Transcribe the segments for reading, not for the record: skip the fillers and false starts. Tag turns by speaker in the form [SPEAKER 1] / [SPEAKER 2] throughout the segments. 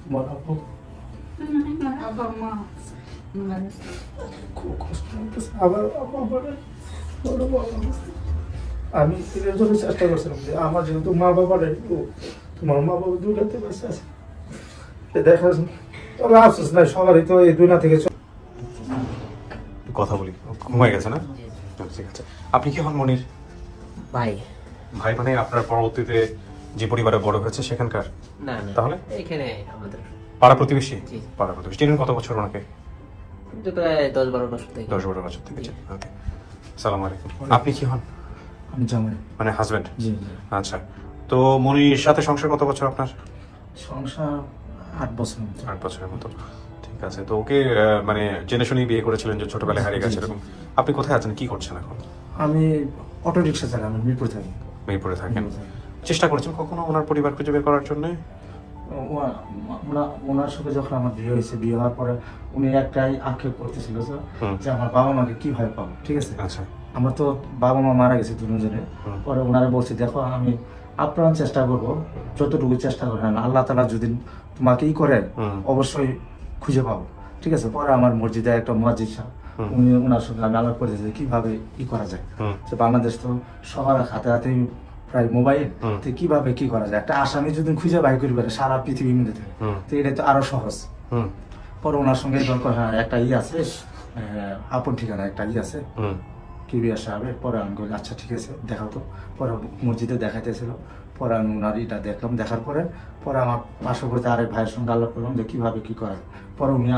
[SPEAKER 1] তোমার আপু
[SPEAKER 2] বাবা মা
[SPEAKER 1] খুব কষ্ট হইতেছে। আবার আমি এর জন্য চেষ্টা করছিলাম যে আমার যেহেতু মা বাবা নেই, তোমার মা বাবা দুইটাতে বেঁচে আছে, দেখা তবে আফসোস নাই, সবারই তো এই দুনিয়া থেকে
[SPEAKER 3] কথা বলি। ঘুমাই গেছে না? ঠিক আছে। আপনি কি হন মনির?
[SPEAKER 4] ভাই।
[SPEAKER 3] ভাই মানে আপনার পরবর্তীতে যে পরিবারে বড় হয়েছে সেখানকার?
[SPEAKER 4] না না,
[SPEAKER 3] তাহলে
[SPEAKER 4] এখানে আমাদের
[SPEAKER 3] পাড়া প্রতিবেশী?
[SPEAKER 4] জি।
[SPEAKER 3] পাড়া প্রতিবেশী। চিনেন কত বছর ওনাকে?
[SPEAKER 4] প্রায় 10-12 বছর থেকে।
[SPEAKER 3] 10-12 বছর থেকে। ওকে। আসসালামু আলাইকুম। আপনি কি হন?
[SPEAKER 1] আমি জামাই।
[SPEAKER 3] মানে হাজবেন্ড?
[SPEAKER 1] জি।
[SPEAKER 3] আচ্ছা। তো মনির সাথে সংসার কত বছর আপনার?
[SPEAKER 1] সংসার 8 বছর।
[SPEAKER 3] 8 বছরের মতো। ঠিক আছে। তো ওকে মানে জেনে শুনেই বিয়ে করেছিলেন যে ছোটবেলায় হারিয়ে গেছে এরকম? আপনি কোথায় আছেন, কি করছেন এখন?
[SPEAKER 1] আমি অটো রিক্সা চালাই, আমি মিরপুর থাকি।
[SPEAKER 3] মিরপুরে থাকেন। চেষ্টা করেছেন কখনো ওনার পরিবার খুঁজে বের করার জন্য?
[SPEAKER 1] ওনার সাথে যখন আমার বিয়ে হয়েছে, বিয়ে হওয়ার পরে উনি একটাই আক্ষেপ করতেছিল যে আমার বাবা মাকে কিভাবে পাবো। ঠিক আছে।
[SPEAKER 3] আচ্ছা।
[SPEAKER 1] আমার তো বাবা মা মারা গেছে দুজনে। পরে ওনারা বলছে দেখো আমি আপ্রাণ চেষ্টা করবো, যতটুকু চেষ্টা করেন আল্লাহ তাআলা যদি তোমাকে করে অবশ্যই খুঁজে পাবো। ঠিক আছে। পরে আমার মসজিদে একটা মুয়াজ্জিন সাহেব, উনি ওনার সঙ্গে আমি আলাপ করেছি কিভাবে কি করা যায়। যে বাংলাদেশ তো সবার হাতে হাতেই প্রায় মোবাইল, তো কিভাবে কি করা যায়, একটা আসামি যদি খুঁজে বাই করি পারে সারা পৃথিবীর মধ্যে থেকে, তো এটা তো আরো সহজ। পরে ওনার সঙ্গে দরকার একটা আছে, আপন ঠিকানা একটা আছে কি বিয়ে সাহেব। পরে আমি বলি আচ্ছা ঠিক আছে দেখাও তো। পরে মসজিদে দেখাইতেছিল। পরে আমি ওনার এটা দেখলাম, দেখার পরে আমার পার্শ্ববর্তী আরেক ভাইয়ের সঙ্গে আলাপ করলাম যে কিভাবে কি করা যায়। পরে উনি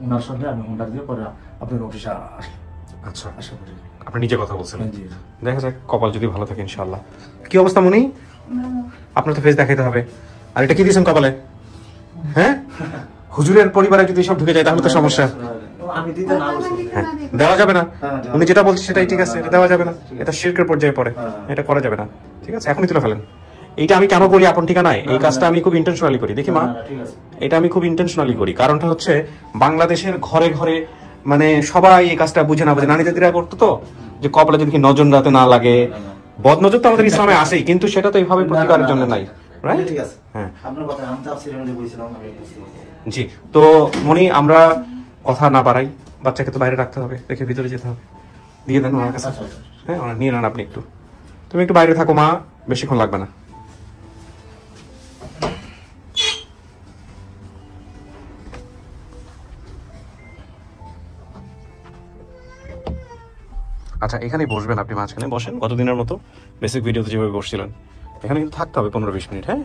[SPEAKER 1] ওনার সঙ্গে আমি ওনার দিয়ে পরে আপনার অফিসে আসলাম।
[SPEAKER 3] আচ্ছা।
[SPEAKER 1] আশা করি
[SPEAKER 3] আপনি নিজে কথা বলছিলেন?
[SPEAKER 1] জি।
[SPEAKER 3] দেখা যাক কপাল যদি ভালো থাকে ইনশাআল্লাহ। কি অবস্থা মনি? আপনার তো ফেস দেখাইতে হবে। আর এটা কি দিয়েছেন কপালে? হ্যাঁ, হুজুরের পরিবারে যদি সব ঢুকে যায় তাহলে তো সমস্যা।
[SPEAKER 1] আমি দিতে না বলছি।
[SPEAKER 3] দেওয়া যাবে না। উনি যেটা বলছে সেটাই ঠিক আছে, এটা দেওয়া যাবে না। এটা শিরকের পর্যায়ে পড়ে, এটা করা যাবে না। ঠিক আছে, এখনই তুলে ফেলেন। এইটা আমি কেন করি আপন ঠিকানায়, এই কাজটা আমি খুব ইন্টেনশনালি করি। দেখি মা, এটা আমি খুব ইন্টেনশনালি করি। কারণটা হচ্ছে বাংলাদেশের ঘরে ঘরে মানে সবাই এই কাজটা বুঝে না বুঝে নানি দাদিরা করতো তো, যে কপালে যদি নজর রাতে না লাগে। বদ নজর তো আমাদের ইসলামে আসেই, কিন্তু সেটা তো এইভাবে প্রতিকারের জন্য নাই। রাইট?
[SPEAKER 1] ঠিক আছে।
[SPEAKER 3] হ্যাঁ,
[SPEAKER 1] আপনার কথা আমি তাফসীরে মধ্যে বলেছিলাম।
[SPEAKER 3] জি। তো মনি, আমরা কথা না বাড়াই, বাচ্চাকে তো বাইরে রাখতে হবে, রেখে ভিতরে যেতে হবে। দিয়ে দেন ওনার কাছে। হ্যাঁ, নিয়ে নেন আপনি একটু। তুমি একটু বাইরে থাকো মা, বেশিক্ষণ লাগবে না। আচ্ছা, এখানেই বসবেন আপনি, মাঝখানে বসেন কতদিনের মতো, বেসিক ভিডিওতে যেভাবে বসছিলেন। এখানে কিন্তু থাকতে হবে 15-20 মিনিট। হ্যাঁ,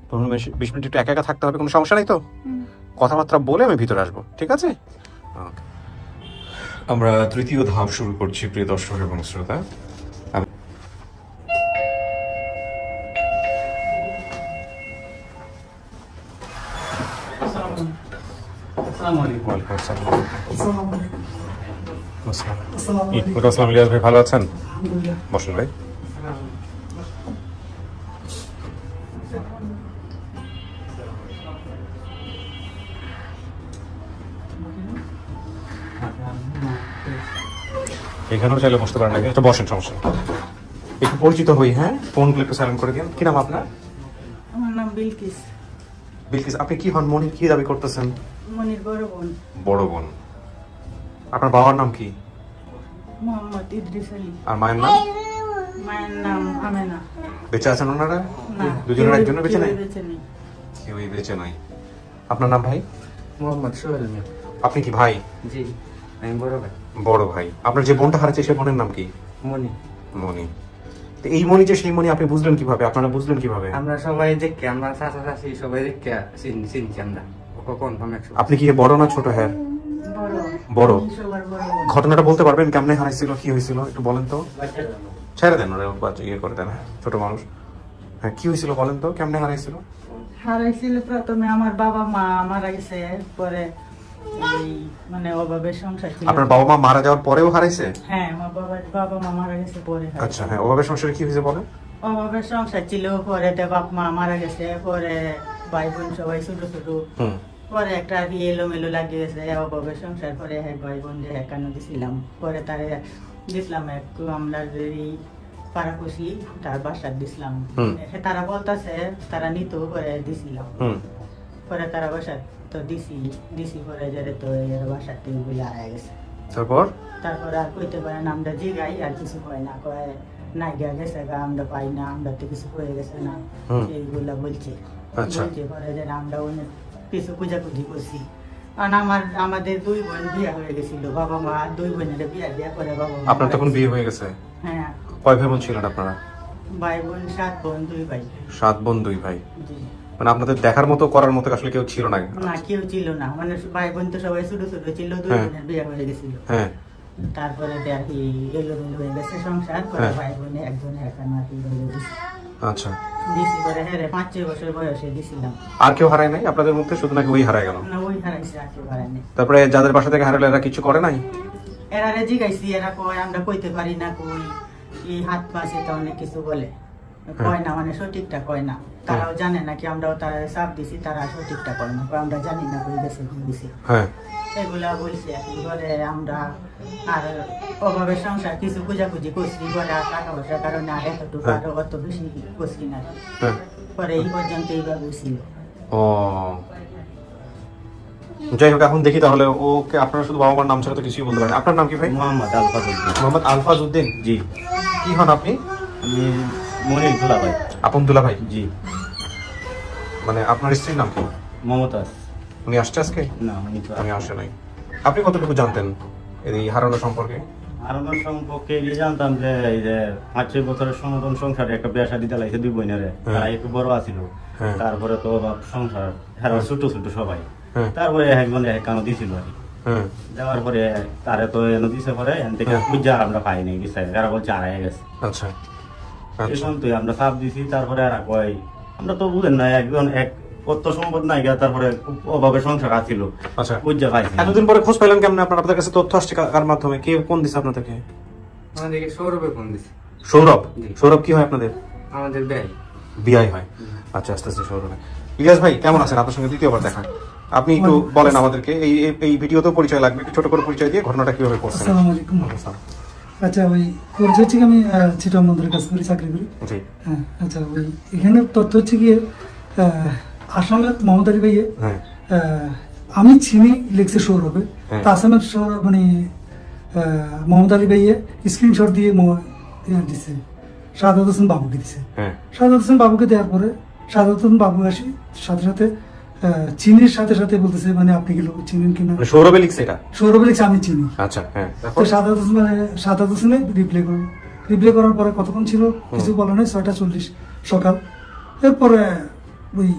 [SPEAKER 3] 15-20 মিনিট একটু একা একা থাকতে হবে, কোনো সমস্যা নাই তো? কথাবার্তা বলে আমি ভিতরে আসবো, ঠিক আছে? আমরা তৃতীয় ধাপ শুরু করছি প্রিয় দর্শক এবং শ্রোতা। ইলিয়াস ভাই ভালো আছেন? বসুন ভাই। এখানেও চাইলে বসতে পারেন নাকি? একটা বসেন, সমস্যা একটু পরিচিত হই। হ্যাঁ, ফোনগুলো একটু সাইলেন্ট করে দিন। কি নাম আপনার?
[SPEAKER 2] আমার নাম বিলকিস।
[SPEAKER 3] বিলকিস, আপনি কি হন? মনির কি দাবি করতেছেন?
[SPEAKER 2] মনির বড় বোন।
[SPEAKER 3] বড় বোন। আপনার বাবার নাম কি?
[SPEAKER 2] মোহাম্মদ ইদ্রিস আলী।
[SPEAKER 3] আর মায়ের নাম?
[SPEAKER 2] মায়ের নাম আমেনা।
[SPEAKER 3] বেঁচে আছেন ওনারা?
[SPEAKER 2] না,
[SPEAKER 3] দুজনের একজনের বেঁচে নাই?
[SPEAKER 2] বেঁচে নেই।
[SPEAKER 3] কেউই বেঁচে নাই। আপনার নাম ভাই?
[SPEAKER 1] মোহাম্মদ সোহেল মিয়া।
[SPEAKER 3] আপনি কি ভাই?
[SPEAKER 1] জি, আমি বড় ভাই।
[SPEAKER 3] বড় ভাই। আপনার যে বোনটা হারিয়েছে সে বোনের নাম কি?
[SPEAKER 1] মনি।
[SPEAKER 3] মনি। তো এই মনি যে সেই মনি, আপনি বুঝলেন কিভাবে? আপনারা বুঝলেন কিভাবে?
[SPEAKER 4] আমরা সবাই দেখি, আমরা চাচা চাচি সবাই দেখি চিনছি আমরা।
[SPEAKER 3] আপনি কি বড় না ছোট? হ্যাঁ, বড়। ঘটনাটা বলতে পারবেন কেমনে হারাইছিল, কি হয়েছিল একটু বলেন তো? ছেড়ে দেন, ওরা ইয়ে করে দেন। হ্যাঁ, ছোট মানুষ। হ্যাঁ, কি হয়েছিল বলেন তো, কেমনে হারাইছিল?
[SPEAKER 2] হারাইছিল প্রথমে আমার বাবা মা মারা গেছে, পরে মানে অভাবের সংসার ছিল।
[SPEAKER 3] আপনার বাবা মা মারা যাওয়ার পরেও হারাইছে?
[SPEAKER 2] হ্যাঁ, আমার বাবা মা মারা গেছে পরে।
[SPEAKER 3] আচ্ছা, হ্যাঁ, অভাবের সংসারে কি হয়েছে বলেন?
[SPEAKER 2] অভাবের সংসার ছিল, পরে বাপ মা মারা গেছে, পরে ভাই বোন সবাই ছোট ছোট, পরে একটা এলোমেলো লাগিয়ে গেছে অভাবের সংসার। পরে ভাই বোন যে একান্ন দিছিলাম, পরে তারে দিছিলাম একটু আমরা পাড়াপড়শি তার বাসার দিছিলাম। তারা বলতেছে তারা নিত, করে দিছিলাম। পরে তারা বাসা তো দিছি পরে যারে তো এর বাসা থেকে বলে আয়া গেছে। তারপর আর কইতে পারে না, আমরা জিগাই আর কিছু হয় না, কয় না গিয়া গেছে গা, আমরা পাই না, আমরা তো কিছু হয়ে গেছে না, এইগুলা বলছে। পরে যে আমরা অনেক কিছু খুঁজাখুঁজি করছি, কারণ আমাদের 2 বোন বিয়ে হয়ে গেছিল, বাবা মা 2 বোনের বিয়ে দেওয়া করে বাবা মা।
[SPEAKER 3] আপনার তখন বিয়ে হয়ে গেছে?
[SPEAKER 2] হ্যাঁ।
[SPEAKER 3] কয় ভাই বোন ছিলেন আপনারা?
[SPEAKER 2] ভাই বোন 7 বোন 2 ভাই।
[SPEAKER 3] 7 বোন 2 ভাই। মানে আপনাদের দেখার মতো করার মতো আসলে কেউ ছিল না?
[SPEAKER 2] না, কেউ ছিল না, মানে ভাই বোন তো সবাই ছোট ছোট ছিল, 2 বোনের বিয়ে হয়ে গেছিল।
[SPEAKER 3] হ্যাঁ।
[SPEAKER 2] তারপরে দেখি এলোমেলো হয়ে গেছে সংসার, করে ভাই বোনে একজনে এখানে আর কি বলে দিছি।
[SPEAKER 3] আচ্ছা।
[SPEAKER 2] দিছি পরে হ্যাঁ 5-6 বছর বয়সে দিছিলাম।
[SPEAKER 3] আর কেউ হারায় নাই আপনাদের মধ্যে, শুধু নাকি ওই হারায় গেল?
[SPEAKER 2] না, ওই হারাইছে, আর কেউ হারায় নাই।
[SPEAKER 3] তারপরে যাদের বাসা থেকে হারালে এরা কিছু করে নাই?
[SPEAKER 2] এরা জিগাইছি, এরা কয় আমরা কইতে পারি না, কই এই হাত পাশে তো অনেক কিছু বলে, কয় না, মানে সঠিকটা কয় না। তারাও জানে না কি, আমরাও তারা চাপ দিছি, তারা সঠিকটা কয় না, আমরা জানি না কই গেছে কি দিছে। হ্যাঁ, এগুলা বলছি। এবারে আমরা আর অভাবের সংসার কিছু খুঁজাখুঁজি করছি, পরে আর টাকা পয়সার কারণে আর এতটুকু আরো অত বেশি করছি না, পরে এই পর্যন্ত এইভাবে ছিল।
[SPEAKER 3] ও যাই হোক, এখন দেখি তাহলে ওকে। আপনারা শুধু বাবা মার নাম ছাড়া তো কিছুই বলতে পারেন। আপনার নাম কি ভাই?
[SPEAKER 5] মোহাম্মদ আলফাজ উদ্দিন।
[SPEAKER 3] মোহাম্মদ আলফাজ উদ্দিন।
[SPEAKER 5] জি।
[SPEAKER 3] কি হন আপনি?
[SPEAKER 5] আমি মনির দুলা ভাই।
[SPEAKER 3] আপন দুলা ভাই?
[SPEAKER 5] জি।
[SPEAKER 3] মানে আপনার স্ত্রীর নাম কি?
[SPEAKER 5] মমতাজ।
[SPEAKER 3] উনি আসছে আজকে?
[SPEAKER 5] না,
[SPEAKER 3] উনি আসে নাই। আপনি কতটুকু জানতেন এই হারানো সম্পর্কে?
[SPEAKER 5] হারানোর সম্পর্কে জানতাম যে এই যে 5-6 বছরের সমাধান সংসারে একটা বিয়া শাদী দিলাইছে 2 বোনেরে, তারা একটু বড় আছিল। তারপরে তো সংসার হারা ছোট ছোট সবাই, তারপরে একজনে কানো দিছিল আর কি। দেওয়ার পরে তারে তো এনে দিছে, পরে এখান থেকে বুঝা আমরা পাই নাই দিছে, এরা বলছে হারাই গেছে।
[SPEAKER 3] আচ্ছা,
[SPEAKER 5] এখন তো আমরা চাপ দিছি, তারপরে আর কয় আমরা তো বুঝেন না, একজন এক কত সম্পদ নাই গা, তারপরে অভাবে সংসার আছিল।
[SPEAKER 3] আচ্ছা,
[SPEAKER 5] বুঝা পাইছি।
[SPEAKER 3] এতদিন পরে খোঁজ পাইলেন কেমন? আপনাদের কাছে তথ্য আসছে কার মাধ্যমে? কে ফোন দিছে আপনাদেরকে?
[SPEAKER 4] আমাদেরকে সৌরভে ফোন দিছে।
[SPEAKER 3] সৌরভ? সৌরভ কি হয় আপনাদের?
[SPEAKER 4] আমাদের
[SPEAKER 3] বিআই হয়। আচ্ছা, আস্তে আস্তে সৌরভ। ইলিয়াস ভাই কেমন আছেন? আপনার সঙ্গে দ্বিতীয়বার দেখা, আপনি একটু বলেন আমাদেরকে। এই ভিডিওতেও পরিচয় লাগবে, ছোট করে পরিচয় দিয়ে ঘটনাটা কিভাবে করছেন।
[SPEAKER 6] আসসালামু আলাইকুম। আচ্ছা, ওই পরিচয় হচ্ছে আমি চিটং মন্দিরের কাছে করি, চাকরি করি। হ্যাঁ, আচ্ছা, ওই এখানে তথ্য হচ্ছে গিয়ে আসলে মোহাম্মদ আলী ভাইয়ে আমি চিনি লিখছে সৌরভে, আসামের সৌরভ মানে মোহাম্মদ আলী ভাইয়ে স্ক্রিনশট দিয়ে দিচ্ছে সাদাত হোসেন বাবুকে দিচ্ছে। সাদাত হোসেন বাবুকে দেওয়ার পরে সাদাত হোসেন বাবু আসি সাথে সাথে চিনির সাথে সাথে বলতেছে মানে আপনি কি লোক চিনেন কিনা।
[SPEAKER 3] সৌরভে লিখছে এটা? সৌরভে লিখছে আমি চিনি। আচ্ছা, হ্যাঁ। তো সাদাত হোসেনে রিপ্লাই করার পরে কতক্ষণ ছিল কিছু বলা নাই, 6:40 সকাল। এরপরে ওই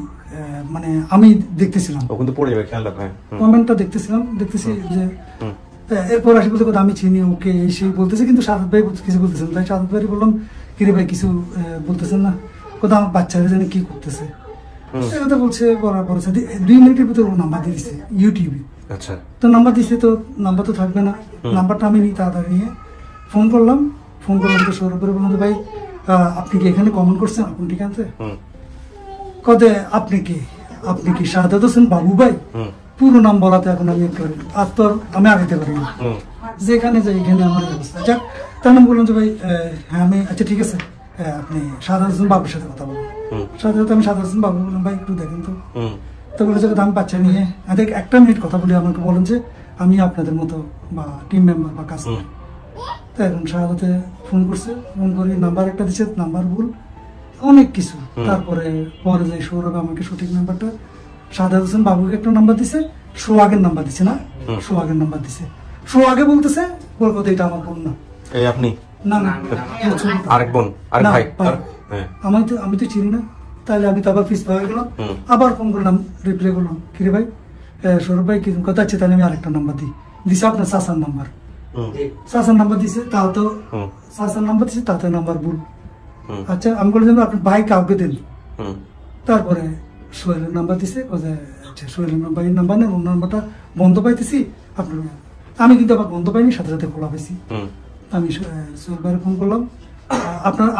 [SPEAKER 3] মানে আমি দেখতেছিলাম কমেন্টটা, দেখতেছি যে এরপর আসি বলতে কথা আমি চিনি ওকে সেই বলতেছে, কিন্তু সাদাত ভাই কিছু বলতেছেন। তাই সাদাত ভাই বললাম কিরে ভাই কিছু বলতেছেন না, কথা আমার বাচ্চারা জানি কি করতেছে কথা বলছে। বলার পরে 2 মিনিটের ভিতরে ও নাম্বার দিয়ে দিচ্ছে ইউটিউবে। আচ্ছা, তো নাম্বার দিচ্ছে, তো নাম্বার তো থাকবে না, নাম্বারটা আমি তাড়াতাড়ি নিয়ে ফোন করলাম তো সৌরভের বললাম ভাই আপনি কি এখানে কমেন্ট করছেন আপনি ঠিক আছে? কদে আপনি কি সাদাত হোসেন বাবু ভাই? পুরো নাম বলাতে এখন আমি আর তো আমি আগাইতে পারি না, যেখানে যাই এখানে আমার অবস্থা। যাক, তার নাম বললাম যে ভাই হ্যাঁ আমি আচ্ছা ঠিক আছে আপনি সাদাত হোসেন বাবুর সাথে কথা বলুন। আমি সাদাত হোসেন বাবু বললাম ভাই একটু দেখেন তো বলেছে আমি বাচ্চা নিয়ে 1 মিনিট কথা বলি, আমাকে বলেন যে আমি আপনাদের মতো বা টিম মেম্বার বা কাজ করি। তো এখন সাদাতে ফোন করছে, ফোন করে নাম্বার একটা দিচ্ছে, নাম্বার ভুল অনেক কিছু। তারপরে পরে যাই সৌরভ আমাকে সঠিক নাম্বারটা সাদাত হোসেন বাবুকে একটা নাম্বার দিছে, সোহাগের নাম্বার দিছে না, সোহাগের নাম্বার দিছে। সোহাগে বলতেছে বলতে এটা আমার বোন না। এই আপনি? না না, আরেক বোন, আরেক ভাই। আমি তো চিনি না। তাহলে আমি তো আবার পিস হয়ে গেলাম, আবার ফোন করলাম, রিপ্লাই করলাম কিরে ভাই সৌরভ ভাই কি কথা আছে? তাহলে আমি আরেকটা নাম্বার দিছে আপনার চাচার নাম্বার। চাচার নাম্বার দিছে, তাও তো চাচার নাম্বার দিছে, তাতে নাম্বার ভুল। আচ্ছা, আমি বললাম আপনার ভাই কাউকে দেন। তারপরে সোহেলের নাম্বার দিছে, আচ্ছা সোহেলের ভাইয়ের নাম্বার নেন, ওর নাম্বারটা বন্ধ পাইতেছি আপনার। আমি কিন্তু আবার বন্ধ পাইনি, সাথে সাথে খোলা পাইছি। আমি সোহেল ভাইয়ের ফোন করলাম,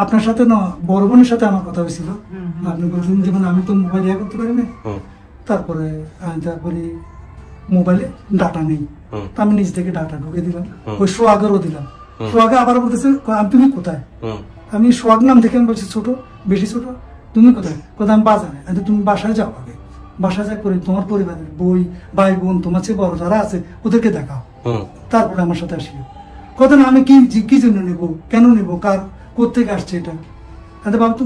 [SPEAKER 3] আপনার সাথে না বড় বোনের সাথে আমার কথা হয়েছিল, আপনি বলছেন যেমন আমি তো মোবাইল ইয়ে করতে পারি না। তারপরে মোবাইলে ডাটা নেই, আমি নিজ থেকে ডাটা ঢুকে দিলাম, ওই সোহাগেরও দিলাম। সোহাগে আবার বলতেছে তুমি কোথায়? আমি সোহাগ নাম দেখে আমি বলছি ছোট, বেশি ছোট, তুমি কোথায়? কোথায়? আমি বাজারে। তুমি বাসায় যাও আগে,
[SPEAKER 6] বাসা যা করে তোমার পরিবারের বই ভাই বোন তোমার চেয়ে বড় যারা আছে ওদেরকে দেখাও, তারপরে আমার সাথে আসিও। কথা না আমি কি জন্য নেব, কেন নেব, কার কোথেকে আসছে এটা,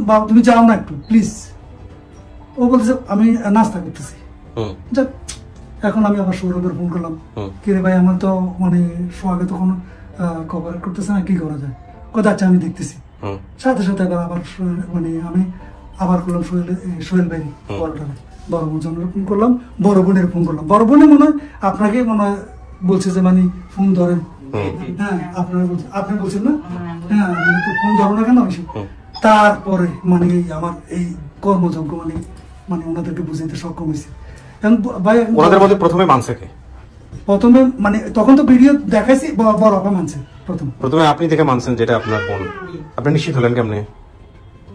[SPEAKER 6] বাবা তুমি যাও না একটু প্লিজ। ও বলছে আমি নাস্তা করতেছি। এখন আমি আবার সৌরভের ফোন করলাম, কিরে ভাই আমার তো মানে সোহাগে তো কোনো কভার করতেছে না, কি করা যায়? কথা আচ্ছা আমি দেখতেছি। সাথে সাথে আবার মানে আমি আবার করলাম সোহেল ভাই বড় বোন ফোন করলাম, বড় বোনের ফোন করলাম। বড় বোনে মনে হয় আপনাকে মনে হয় বলছে যে মানে ফোন ধরেন, হ্যাঁ আপনি বলছেন না, হ্যাঁ ফোন ধরো না কেন। তারপরে মানে আমার এই কর্মযজ্ঞ মানে ওনাদেরকে বুঝাইতে সক্ষম হয়েছে।
[SPEAKER 3] ওনাদের মধ্যে প্রথমে মানছে কে?
[SPEAKER 6] প্রথমে মানে তখন তো ভিডিও দেখাইছি, বড় আপা মানছে
[SPEAKER 3] প্রথমে আপনি দেখে মানছেন যেটা আপনার বোন। আপনি নিশ্চিত হলেন কেমনে?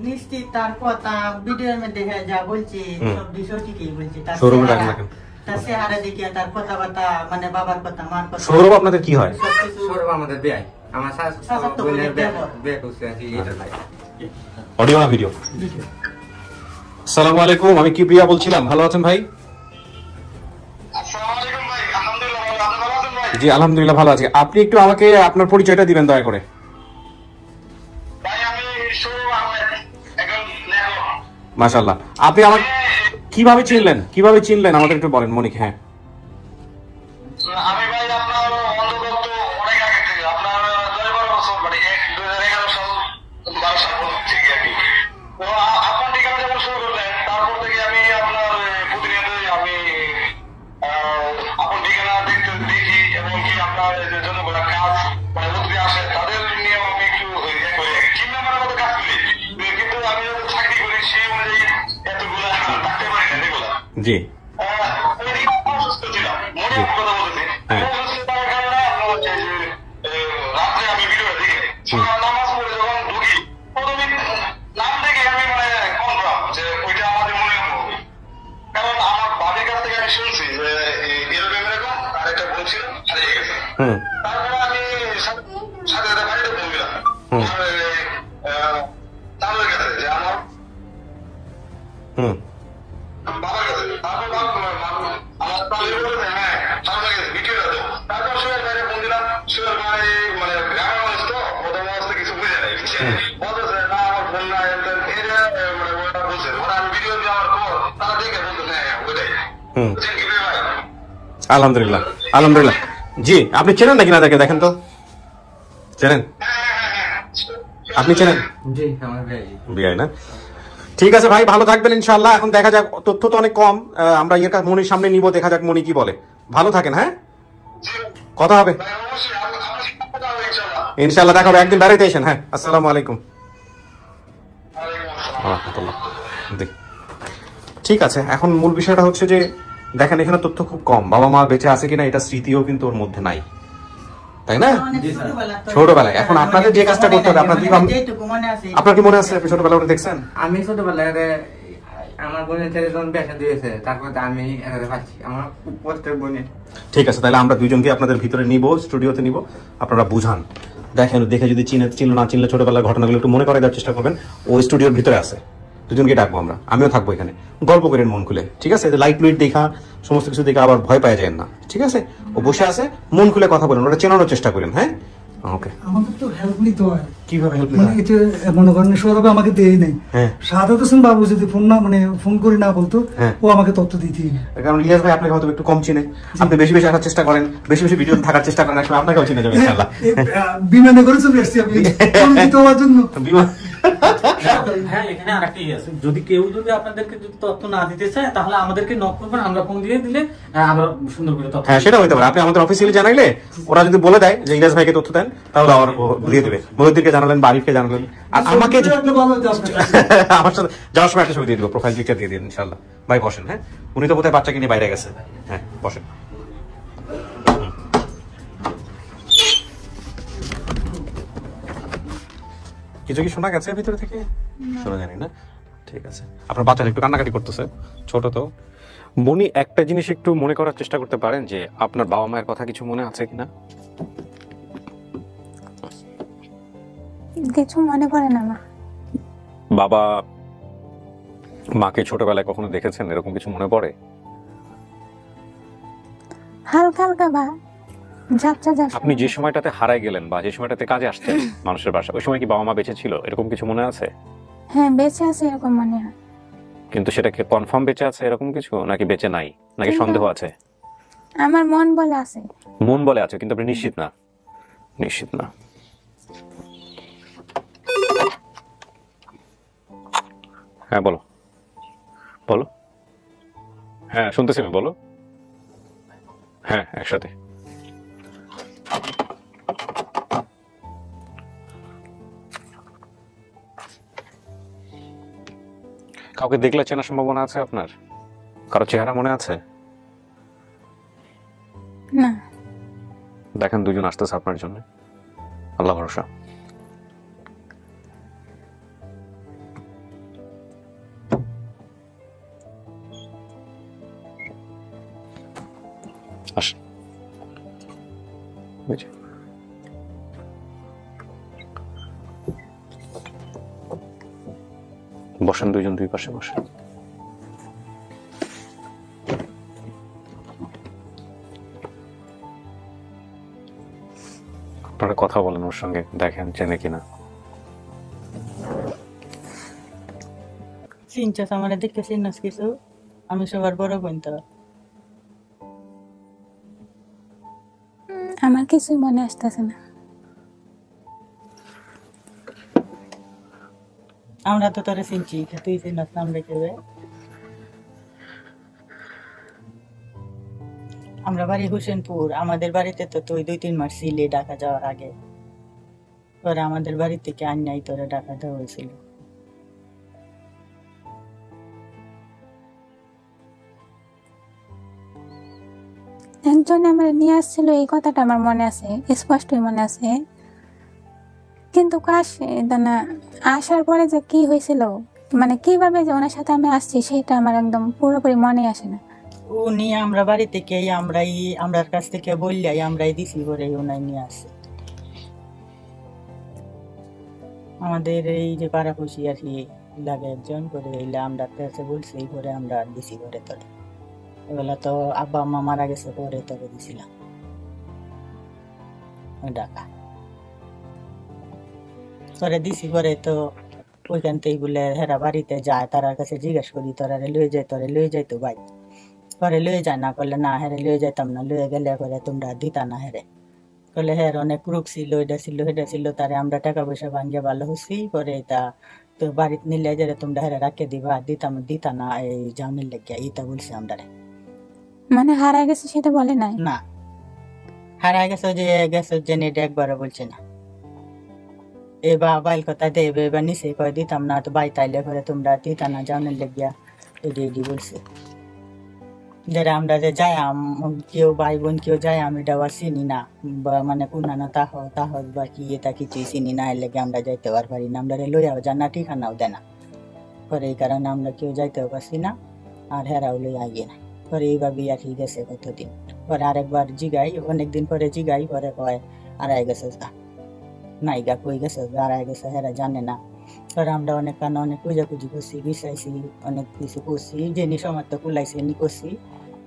[SPEAKER 2] নিশ্চিত তার কথা ভিডিওর মধ্যে যা বলছি সব বিষয় ঠিকই বলছি।
[SPEAKER 3] সৌরভ ডাক না কেন?
[SPEAKER 2] তার চেহারা দেখে তার কথাবার্তা মানে বাবার কথা মার কথা।
[SPEAKER 3] সৌরভ আপনাদের কি হয়?
[SPEAKER 4] সৌরভ আমাদের বিয়ে, আমার বিয়ে করছে আছি এটা নাই।
[SPEAKER 3] অডিও না ভিডিও? আসসালামু আলাইকুম, আমি কিবরিয়া বলছিলাম। ভালো আছেন ভাই? জি আলহামদুলিল্লাহ ভালো আছি। আপনি একটু আমাকে আপনার পরিচয়টা দিবেন দয়া করে। মাশাআল্লাহ। আপনি আমাকে কিভাবে চিনলেন আমাদের একটু বলেন মনিক। হ্যাঁ
[SPEAKER 7] আমি ভাই আপনার অন্তত অনেক আগে থেকে আপনার 10-12 বছর মানে 2011 সাল 12 সাল থেকে আর কি। তো আপনার ঠিকানা যখন শুরু করলেন তারপর থেকে আমি আপনার প্রতিনিয়তই আমি আপনার ঠিকানা দেখি এবং কি আপনার জনগণ কাজ মানে উঠতে আসে তাদের নিয়ে আমি একটু চিন্তা করার মতো কাজ করি, কিন্তু আমি যত চাকরি করি সেই অনুযায়ী এতগুলা থাকতে পারি না এগুলা।
[SPEAKER 3] জি
[SPEAKER 7] অসুস্থ ছিলাম, মনে কথা বলতেছি। রাত্রে আমি ভিডিওটা দেখি নামাজ পড়ে যখন ঢুকি প্রথমে নাম দেখে আমি মানে কনফার্ম যে ওইটা আমাদের মনে হবে, কারণ আমার বাড়ির কাছ থেকে আমি শুনছি যে এরকম তার একটা বোন ছিল হারিয়ে গেছে। তারপরে আমি সাথে সাথে বাড়িতে ফোন দিলাম তাদের কাছে যে আমার বাবার কাছে। তারপর আমার তাদের বলতে হ্যাঁ তাদের কাছে ভিডিওটা দেবো। তারপর সোহেল ভাইরে ফোন দিলাম, সোহেল ভাই মানে গ্রামের মানুষ তো প্রথম অবস্থা কিছু বুঝে নাই, বলতেছে না আমার ফোন না এটা মানে ওটা বলছে ওরা আমি ভিডিও দিয়ে আমার খবর তারা দেখে বলতেছে হ্যাঁ ওইটাই বুঝছেন কি ভাই।
[SPEAKER 3] আলহামদুলিল্লাহ আলহামদুলিল্লাহ। জি আপনি চেনেন নাকি না তাকে? দেখেন তো চেনেন? আপনি চেনেন?
[SPEAKER 4] জি আমার
[SPEAKER 3] বিআই না? ঠিক আছে ভাই, ভালো থাকবেন ইনশাআল্লাহ। এখন দেখা যাক, তথ্য তো অনেক কম, আমরা মনির সামনে নিব, দেখা যাক মনি কি বলে। ভালো থাকেন, হ্যাঁ কথা হবে ইনশাআল্লাহ, দেখা হবে একদিন বেড়াইতে আসেন। হ্যাঁ আসসালামু আলাইকুম। ঠিক আছে, এখন মূল বিষয়টা হচ্ছে যে দেখেন এখানে তথ্য খুব কম, বাবা মা বেঁচে আছে কিনা এটা স্মৃতিও কিন্তু ওর মধ্যে নাই, তাই না? ছোটবেলায়। এখন আপনাদের যে কাজটা করতে হবে, আপনার কি মনে আছে ছোটবেলায় ওটা দেখছেন?
[SPEAKER 4] আমি ছোটবেলায় আমার বোনের ছেলে যখন বেসা দিয়েছে তারপর আমি পাচ্ছি আমার প্রত্যেক বোনে।
[SPEAKER 3] ঠিক আছে, তাহলে আমরা দুইজনকে আপনাদের ভিতরে নিব, স্টুডিওতে নিব, আপনারা বুঝান, দেখেন, দেখে যদি চিনলে না চিনলে ছোটবেলার ঘটনাগুলো একটু মনে করাই দেওয়ার চেষ্টা করবেন। ও স্টুডিওর ভিতরে আছে, দুজনকে ডাকবো আমরা, আমিও থাকবো এখানে, গল্প করেন মন খুলে, ঠিক আছে? লাইট লুইট দেখা সমস্ত কিছু দেখে আবার ভয় পাওয়া যায় না, ঠিক আছে? ও বসে আছে, মন খুলে কথা বলেন, ওটা চেনানোর চেষ্টা করেন। হ্যাঁ ওকে।
[SPEAKER 6] আমাদের তো হেল্প নিতে হয়।
[SPEAKER 3] কিভাবে হেল্প
[SPEAKER 6] মানে এটা মনে করেন সৌরভে আমাকে দেই নাই, সাদাত হোসেন বাবু যদি ফোন না মানে ফোন করি না বলতো, ও আমাকে তথ্য দিতেই না।
[SPEAKER 3] কারণ ইলিয়াস ভাই আপনাকে হয়তো একটু কম চিনে, আপনি বেশি বেশি আসার চেষ্টা করেন, বেশি বেশি ভিডিও থাকার চেষ্টা করেন, আসলে আপনাকেও চিনে যাবে ইনশাআল্লাহ।
[SPEAKER 6] বিমানে করে চলে আসছি আমি পরিচিত হওয়ার জন্য।
[SPEAKER 1] হ্যাঁ এখানে আরেকটা আছে, যদি কেউ যদি আপনাদেরকে যদি তথ্য না দিতে চায় তাহলে আমাদেরকে নক করবেন, আমরা ফোন দিয়ে দিলে আমরা সুন্দর করে তথ্য।
[SPEAKER 3] হ্যাঁ সেটা হইতে পারে, আপনি আমাদের অফিসিয়ালি জানাইলে ওরা যদি বলে দেয় যে ইলিয়াস ভাইকে তথ্য দেন তাহলে আবার দিয়ে দেবে। মহিউদ্দিনকে জানালেন, বারিফকে জানালেন, আর আমাকে আমার সাথে যাওয়ার সময় একটা ছবি দিয়ে দিব, প্রোফাইল পিকচার দিয়ে দিন ইনশাআল্লাহ। ভাই বসেন। হ্যাঁ উনি তো বোধহয় বাচ্চাকে নিয়ে বাইরে গেছে। হ্যাঁ বসেন। কিছু কি শোনা গেছে ভিতরে থেকে? শোনা জানি না। ঠিক আছে, আপনার বাচ্চা একটু কান্নাকাটি করতেছে, ছোট তো। বনি একটা জিনিস একটু মনে করার চেষ্টা করতে পারেন যে আপনার বাবা মায়ের কথা কিছু মনে আছে কিনা?
[SPEAKER 8] কিছু মনে পড়ে না মা।
[SPEAKER 3] বাবা মাকে ছোটবেলায় কখনো দেখেছেন, এরকম কিছু মনে পড়ে?
[SPEAKER 8] হালকা হালকা বা ঝাপসা ঝাপসা।
[SPEAKER 3] আপনি যে সময়টাতে হারায় গেলেন বা যে সময়টাতে কাজে আসতেন মানুষের বাসা, ওই সময় কি বাবা মা বেঁচে ছিল, এরকম কিছু মনে আছে?
[SPEAKER 8] হ্যাঁ বেঁচে আছে এরকম মনে হয়।
[SPEAKER 3] কিন্তু সেটা কি কনফার্ম বেঁচে আছে এরকম কিছু, নাকি বেঁচে নাই, নাকি সন্দেহ আছে?
[SPEAKER 8] আমার মন বলে আছে।
[SPEAKER 3] মন বলে আছে, কিন্তু আপনি নিশ্চিত না? নিশ্চিত না। হ্যাঁ বলো বলো। হ্যাঁ শুনতেছি না, বলো। হ্যাঁ একসাথে। কাউকে দেখলে চেনার সম্ভাবনা আছে আপনার? কারো চেহারা মনে আছে?
[SPEAKER 8] না।
[SPEAKER 3] দেখেন দুজন আসতেছে আপনার জন্য, আল্লাহ ভরসা। আসেন। বসেন, দুইজন দুই পাশে বসেন। আপনারা কথা বলেন ওর সঙ্গে, দেখেন চেনে কিনা।
[SPEAKER 2] চিনছস আমার দেখতে চিনস কিছু? আমি সবার বড় বোন তো।
[SPEAKER 8] আমার কিছুই মনে আসতেছে না।
[SPEAKER 2] আমরা তো তোরে চিনছি, তুই চিনস নাম রেখে দে। আমরা বাড়ি হোসেনপুর। আমাদের বাড়িতে তো তুই 2-3 মাস ছিলি ঢাকা যাওয়ার আগে। তোরা আমাদের বাড়ি থেকে আন্যাই তোরে ঢাকা দেওয়া হয়েছিল।
[SPEAKER 8] একজন আমার নিয়ে আসছিল, এই কথাটা আমার মনে আছে, স্পষ্টই মনে আছে। কিন্তু কাশ না আসার পরে যে কি হয়েছিল, মানে কিভাবে যে ওনার সাথে আমি আসছি সেটা আমার একদম পুরোপুরি মনে আসে না।
[SPEAKER 2] উনি আমরা বাড়ি থেকে আমরার কাছ থেকে বললাই আমরাই দিছি করে উনাই নিয়ে আসছে। আমাদের এই যে পাড়াপড়শি আর কি লাগে একজন করে এলে আমরা কাছে বলছি করে আমরা দিছি করে তোরে। এগুলা তো আব্বা আম্মা মারা গেছে পরে তোরে দিছিলাম ঢাকা। তোরে দিছি করে তো ওইখান থেকে বলে হেরা বাড়িতে যায়, তার কাছে জিজ্ঞেস করি তোরা লয়ে যায়, তোরে লয়ে যায় তো ভাই, পরে লয়ে যায় না, করলে না হেরে লয়ে যাইতাম না, লয়ে গেলে করে তোমরা দিতা না হেরে, করলে হের অনেক রোগ ছিল, এটা ছিল সেটা ছিল, তারে আমরা টাকা পয়সা ভাঙ্গে ভালো হচ্ছি পরে তা তো বাড়িতে নিলে যে তোমরা হেরে রাখে দিবা, দিতা না এই জামিন লেগে ইটা বলছি আমরা।
[SPEAKER 8] মানে হারায় গেছে সেটা বলে নাই?
[SPEAKER 2] না হারায় গেছে যে নেট একবারও বলছে না। এবার বাইল কথা দেবে এবার নিচে কয়ে দিতাম না, তো বাই তাইলে করে তোমরা দিতা না জামিন লেগিয়া এডি বলছে। যারা আমরা যে যাই কেউ ভাই বোন কেউ যাই আমি এটা চিনি না, মানে কোনানো তাহ বা কি এটা কিছুই চিনি না, এর লেগে আমরা যাইতে পারি না, আমরা লইয়াও জানা ঠিকানাও দেয় না, পরে এই কারণে আমরা কেউ যাইতেও পারছি না, আর হেরাও লই আগে না, পরে এইভাবে আর কি গেছে কতদিন। পরে আরেকবার জিগাই, অনেকদিন পরে জিগাই, পরে কয় আড়াই গেছে নাই গা কই গেছে আড়াই গেছে, হেরা জানে না। পরে আমরা অনেক কারণে অনেক খুঁজাখুঁজি করছি, বিচাইছি, অনেক কিছু করছি, জিনিস আমার তো কুলাইছি নি করছি,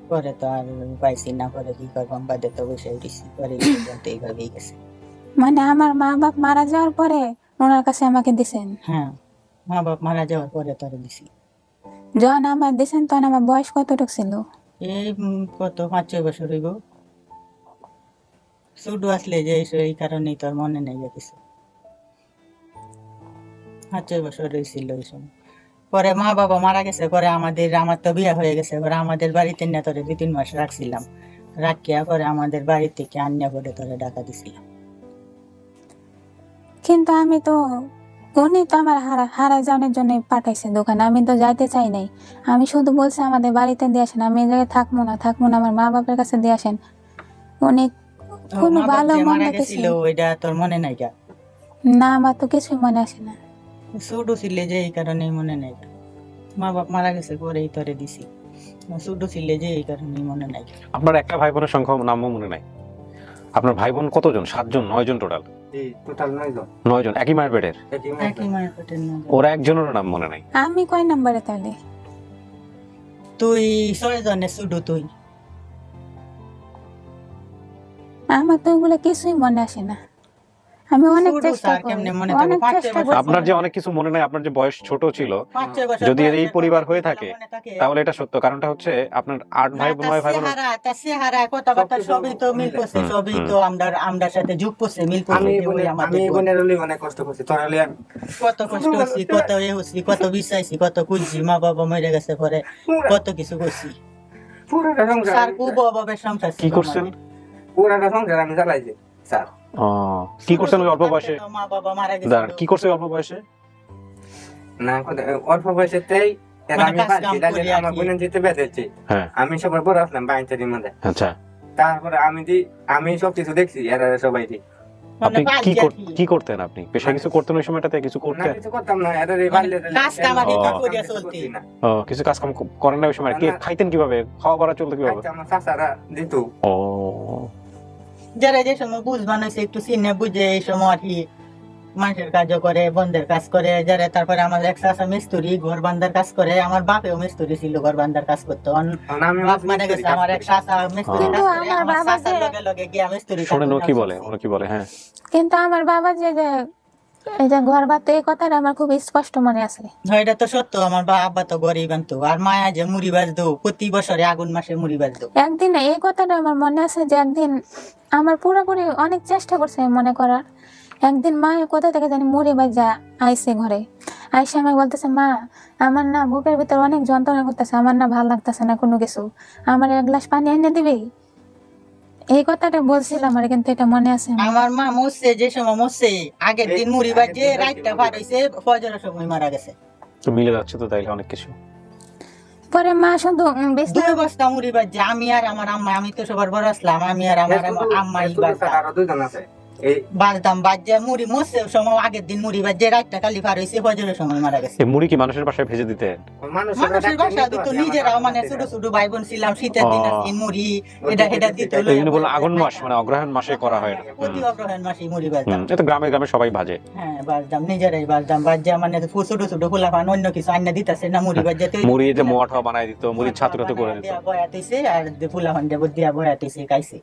[SPEAKER 2] পরে তো আর পাইছি না, পরে কি করবাম বাদে তো বসে উঠেছি, পরে এইভাবেই গেছে।
[SPEAKER 8] মানে আমার মা বাপ মারা যাওয়ার পরে ওনার কাছে আমাকে দিছেন?
[SPEAKER 2] হ্যাঁ মা বাপ মারা যাওয়ার পরে তোরে দিছি।
[SPEAKER 8] যখন আমার দিছেন তখন আমার বয়স কতটুকু ছিল?
[SPEAKER 2] এই কত 5-6 বছর হইব। ছোট আসলে যে এই কারণেই তোর মনে নেই কিছু, 5-6 বছর হয়েছিল ওই সময়। পরে মা বাবা মারা গেছে, পরে আমার তো বিয়ে হয়ে গেছে, পরে আমাদের বাড়িতে না তোরে 2-3 মাস রাখছিলাম, রাখিয়া পরে আমাদের বাড়ি থেকে আনিয়া করে তোরে ঢাকা দিছিলাম।
[SPEAKER 8] কিন্তু আমি তো উনি তো আমার হারা যাওয়ার জন্য পাঠাইছে দোকানে, আমি তো যাইতে চাই নাই, আমি শুধু বলছি আমাদের বাড়িতে দিয়ে আসেন, আমি এই জায়গায় থাকবো না আমার মা বাবার কাছে দিয়ে আসেন। উনি কোনো ভালো মনে
[SPEAKER 2] গেছিল ওইটা তোর মনে নাই?
[SPEAKER 8] না আমার তো কিছুই মনে আসে না।
[SPEAKER 2] ছোট ছিলে যে এই কারণেই মনে নাই, মা বাপ মারা গেছে পরেই তোরে দিছি, ছোট ছিলে যে এই কারণেই মনে নাই।
[SPEAKER 3] আপনার একটা ভাই বোনের সংখ্যা নামও মনে নাই? আপনার ভাই বোন কতজন? 7 জন 9 জন টোটাল?
[SPEAKER 4] টোটাল 9 জন।
[SPEAKER 3] 9 জন একই মায়ের পেটের?
[SPEAKER 2] একই মায়ের পেটের।
[SPEAKER 3] ওরা একজনেরও নাম মনে নাই?
[SPEAKER 8] আমি কয় নম্বরে তাহলে?
[SPEAKER 2] তুই 6 জনের শুধু তুই
[SPEAKER 8] আমার তো ওগুলো কিছুই মনে আসে না। আমি অনেক
[SPEAKER 2] শুধু
[SPEAKER 8] চেষ্টা
[SPEAKER 2] স্যার
[SPEAKER 8] করি,
[SPEAKER 2] কেমনে মনে থাকে?
[SPEAKER 8] অনেক
[SPEAKER 2] 5
[SPEAKER 8] চেষ্টা
[SPEAKER 2] বছর
[SPEAKER 8] করি।
[SPEAKER 3] আপনার যে অনেক কিছু মনে নাই, আপনার যে বয়স ছোট ছিল,
[SPEAKER 2] 5 বছর
[SPEAKER 3] যদি এই
[SPEAKER 2] বয়সে
[SPEAKER 3] পরিবার
[SPEAKER 2] তোর
[SPEAKER 3] হয়ে
[SPEAKER 2] কথা
[SPEAKER 3] থাকে
[SPEAKER 2] মনে থাকে?
[SPEAKER 3] তাহলে এটা সত্য। কারণটা হচ্ছে আপনার 8 ভাই বোন, 9 ভাই বোন।
[SPEAKER 2] তার চেহারা কথাবার্তা সবই তো মিল করছে, সবই তো আমরা সাথে যুগ করছে, মিল করছে। যে ওই আমাদের বোন।
[SPEAKER 4] বোনের হলে অনেক কষ্ট করছি, তোর হলে
[SPEAKER 2] কত কষ্ট করছি, কত হচ্ছি, কত বিশ্বাসী, কত খুঁজছি, মা বাবা মরে গেছে পরে কত কিছু করছি।
[SPEAKER 4] পুরোটা সংসার
[SPEAKER 2] স্যার খুব অভাবের সংসার ছিল
[SPEAKER 3] কি করছেন?
[SPEAKER 4] পুরোটা সংসার আমি চালাইছি স্যার।
[SPEAKER 3] কি করছেন ওই অল্প বয়সে?
[SPEAKER 2] মা বাবা মারা গেছে।
[SPEAKER 3] দাঁড়ান, কি করছে ওই অল্প বয়সে?
[SPEAKER 4] না অল্প বয়সেতেই
[SPEAKER 2] মানে
[SPEAKER 4] আমি
[SPEAKER 2] কাজ কাম
[SPEAKER 4] পাচ্ছি,
[SPEAKER 2] করি
[SPEAKER 4] আমার
[SPEAKER 2] আর কি।
[SPEAKER 4] বোনের যেতে বেঁচেছি।
[SPEAKER 3] হ্যাঁ,
[SPEAKER 4] আমি সবার বড় আসলাম 22 মধ্যে।
[SPEAKER 3] আচ্ছা।
[SPEAKER 4] তারপরে আমি সবকিছু দেখছি এরা সবাই
[SPEAKER 3] আপনি
[SPEAKER 2] মানে
[SPEAKER 3] কি
[SPEAKER 2] বাদ আর কি।
[SPEAKER 3] কি করতেন? আপনি পেশা কিছু করতেন ওই সময়টাতে? কিছু
[SPEAKER 4] না
[SPEAKER 3] করতেন?
[SPEAKER 4] কিছু করতাম না, এরা
[SPEAKER 2] কাজ কামারি তো করিয়া চলতি।
[SPEAKER 3] কিছু কাজ কাম করেন না ওই সময়? কি খাইতেন কিভাবে? খাওয়া পড়া চলতো কিভাবে?
[SPEAKER 4] আমার চাচারা দিত।
[SPEAKER 3] ও,
[SPEAKER 2] যারা যে সময় বুঝ বানাইছে একটু চিনে বুঝে এই সময় আর কি মানুষের কাজও করে, বন্ধের কাজ করে। যারা তারপরে আমাদের এক চাচা মিস্ত্রি, ঘর বান্ধার কাজ করে। আমার বাপেও মিস্ত্রি ছিল, ঘর বান্ধার কাজ করতো। বাপ মারা গেছে, আমার এক চাচা মিস্ত্রি কাজ করে।
[SPEAKER 8] কিন্তু আমার
[SPEAKER 2] আমার
[SPEAKER 8] বাবা
[SPEAKER 2] চাচার
[SPEAKER 8] যে-
[SPEAKER 2] লগে লগে গিয়া মিস্ত্রি কাজ
[SPEAKER 3] শোনেন ও
[SPEAKER 2] করে
[SPEAKER 3] কি
[SPEAKER 2] আসছে।
[SPEAKER 3] বলে, ওরা কি বলে। হ্যাঁ,
[SPEAKER 8] কিন্তু আমার বাবা যে এই যে ঘর বাতে, এই কথাটা আমার খুব স্পষ্ট মনে আছে।
[SPEAKER 2] হ্যাঁ, এটা তো সত্য। আমার আব্বা তো গরিব আনতো, আর মায়া যে মুড়ি বাজতো প্রতি বছরে আগুন মাসে মুড়ি বাজতো।
[SPEAKER 8] একদিন এই কথাটা আমার মনে আছে যে একদিন আমার পুরোপুরি অনেক চেষ্টা করছে মনে করার। একদিন মা কোথা থেকে জানি মুড়ি বাজা আইসে ঘরে, আইসে আমাকে বলতেছে, মা আমার না বুকের ভিতর অনেক যন্ত্রণা করতেছে, আমার না ভালো লাগতেছে না কোনো কিছু, আমার এক গ্লাস পানি এনে দিবি। এই কথাটা বলছিলাম আমার, কিন্তু এটা মনে আছে না।
[SPEAKER 2] আমার মা মরছে যে সময় মরছে, আগের দিন মুড়ি বাজে রাতটা পার হইছে, ফজরের সময় মারা গেছে।
[SPEAKER 3] তো মিলে যাচ্ছে তো তাইলে অনেক কিছু।
[SPEAKER 8] পরে মা শুধু বেশি
[SPEAKER 2] 2 বস্তা মুড়ি বাজে, আমি আর আমার আম্মা, আমি তো সবার বড় আসলাম, আমি আর আমার আম্মাই বাজতাম।
[SPEAKER 4] আরো দুজন আছে এই
[SPEAKER 2] বাজতাম বাজে মুড়ি মরছে সময়, আগের দিন মুড়ি বাজে রাতটা কালি পার হইছে, ফজরের সময় মারা গেছে।
[SPEAKER 3] এই মুড়ি কি মানুষের বাসায় ভেজে দিতেন?
[SPEAKER 2] মানুষের বাসা দিত, নিজেরাও মানে ছোট ছোট ভাই বোন ছিলাম, শীতের দিন আসি মুড়ি এটা সেটা দিত।
[SPEAKER 3] এই জন্য বললাম আগুন মাস, মানে অগ্রহায়ণ মাসে করা হয় এটা।
[SPEAKER 2] প্রতি অগ্রহায়ণ মাসে মুড়ি বাজতাম।
[SPEAKER 3] এটা গ্রামে গ্রামে সবাই ভাজে।
[SPEAKER 2] হ্যাঁ, বাজতাম, নিজেরাই বাজতাম। বাজা মানে ছোট ছোট খোলা পান অন্য কিছু আইনা দিতেছে না, মুড়ি বাজাতে
[SPEAKER 3] মুড়ি যে মোয়া ঠোয়া বানাই দিত, মুড়ির ছাত্র তো করে দিত।
[SPEAKER 2] বয়াতেছে আর ফুলা হন্ডে দিয়া বয়াতেছে খাইছে।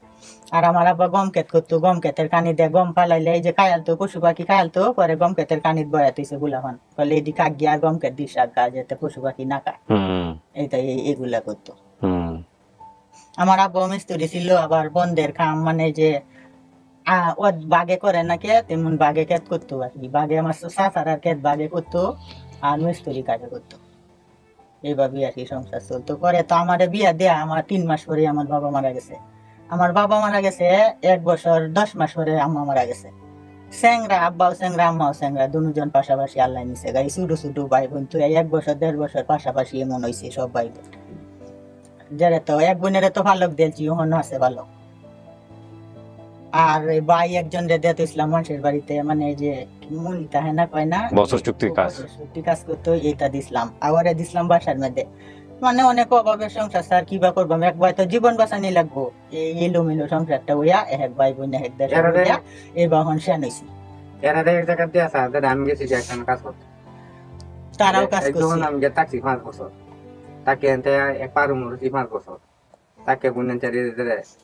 [SPEAKER 2] আর আমার আব্বা গম ক্ষেত করতো, গম ক্ষেতের কানি দিয়ে গম পালাইলে এই যে খায়ালতো, পশু পাখি খায়ালতো, পরে গম ক্ষেতের কানিত বয়াতেছে ফুলা হন, বলে এটি কাক গিয়া গম ক্ষেত দিস যাতে পশু পাখি না খায়। এইটা এগুলা করতো। আমার আব্বা মিস্ত্রি ছিল, আবার বন্ধের কাম মানে যে বাগে করে না কে তেমন বাগে ক্ষেত করতো আর কি। বাগে আমার চাচার ক্ষেত বাগে করতো, আর মিস্ত্রি কাজে করতো। এইভাবে আর কি সংসার চলতো। পরে তো আমার বিয়া দেয়া আমার 3 মাস পরে আমার বাবা মারা গেছে। আমার বাবা মারা গেছে 1 বছর 10 মাস পরে আম্মা মারা গেছে। স্যাংরা, আব্বাও স্যাংরা আম্মাও স্যাংরা, দুজন পাশাপাশি আল্লাহ নিছে। গাই ছোট ছোট ভাই বোন তো 1 বছর 1.5 বছর পাশাপাশি এমন হয়েছে সব ভাই বোন। যারা তো এক বোনের তো ভালো দিয়েছি, ওখানে আছে ভালো। আর ভাই একজন রে দেত ইসলাম মানুষের বাড়িতে, মানে যে মুনিতা হ্যাঁ না কয় না,
[SPEAKER 3] বছর চুক্তির কাজ,
[SPEAKER 2] চুক্তি কাজ করতো, এইটা দিছিলাম। আবার দিছিলাম বাসার মধ্যে। মানে অনেক অভাবের সংসার স্যার, কিবা করবাম, এক ভাই তো জীবন বাঁচানি লাগবো। এই এলোমেলো সংসারটা হইয়া এক ভাই বোন এক দেশ এই বাহন শেন হয়েছি।
[SPEAKER 4] আমি গেছি কাজ করতে,
[SPEAKER 2] তারাও কাজ করছে।
[SPEAKER 4] আমি তাকি 5 বছর, তাকে এক পারু মরছি 5 বছর, তাকে বুনেন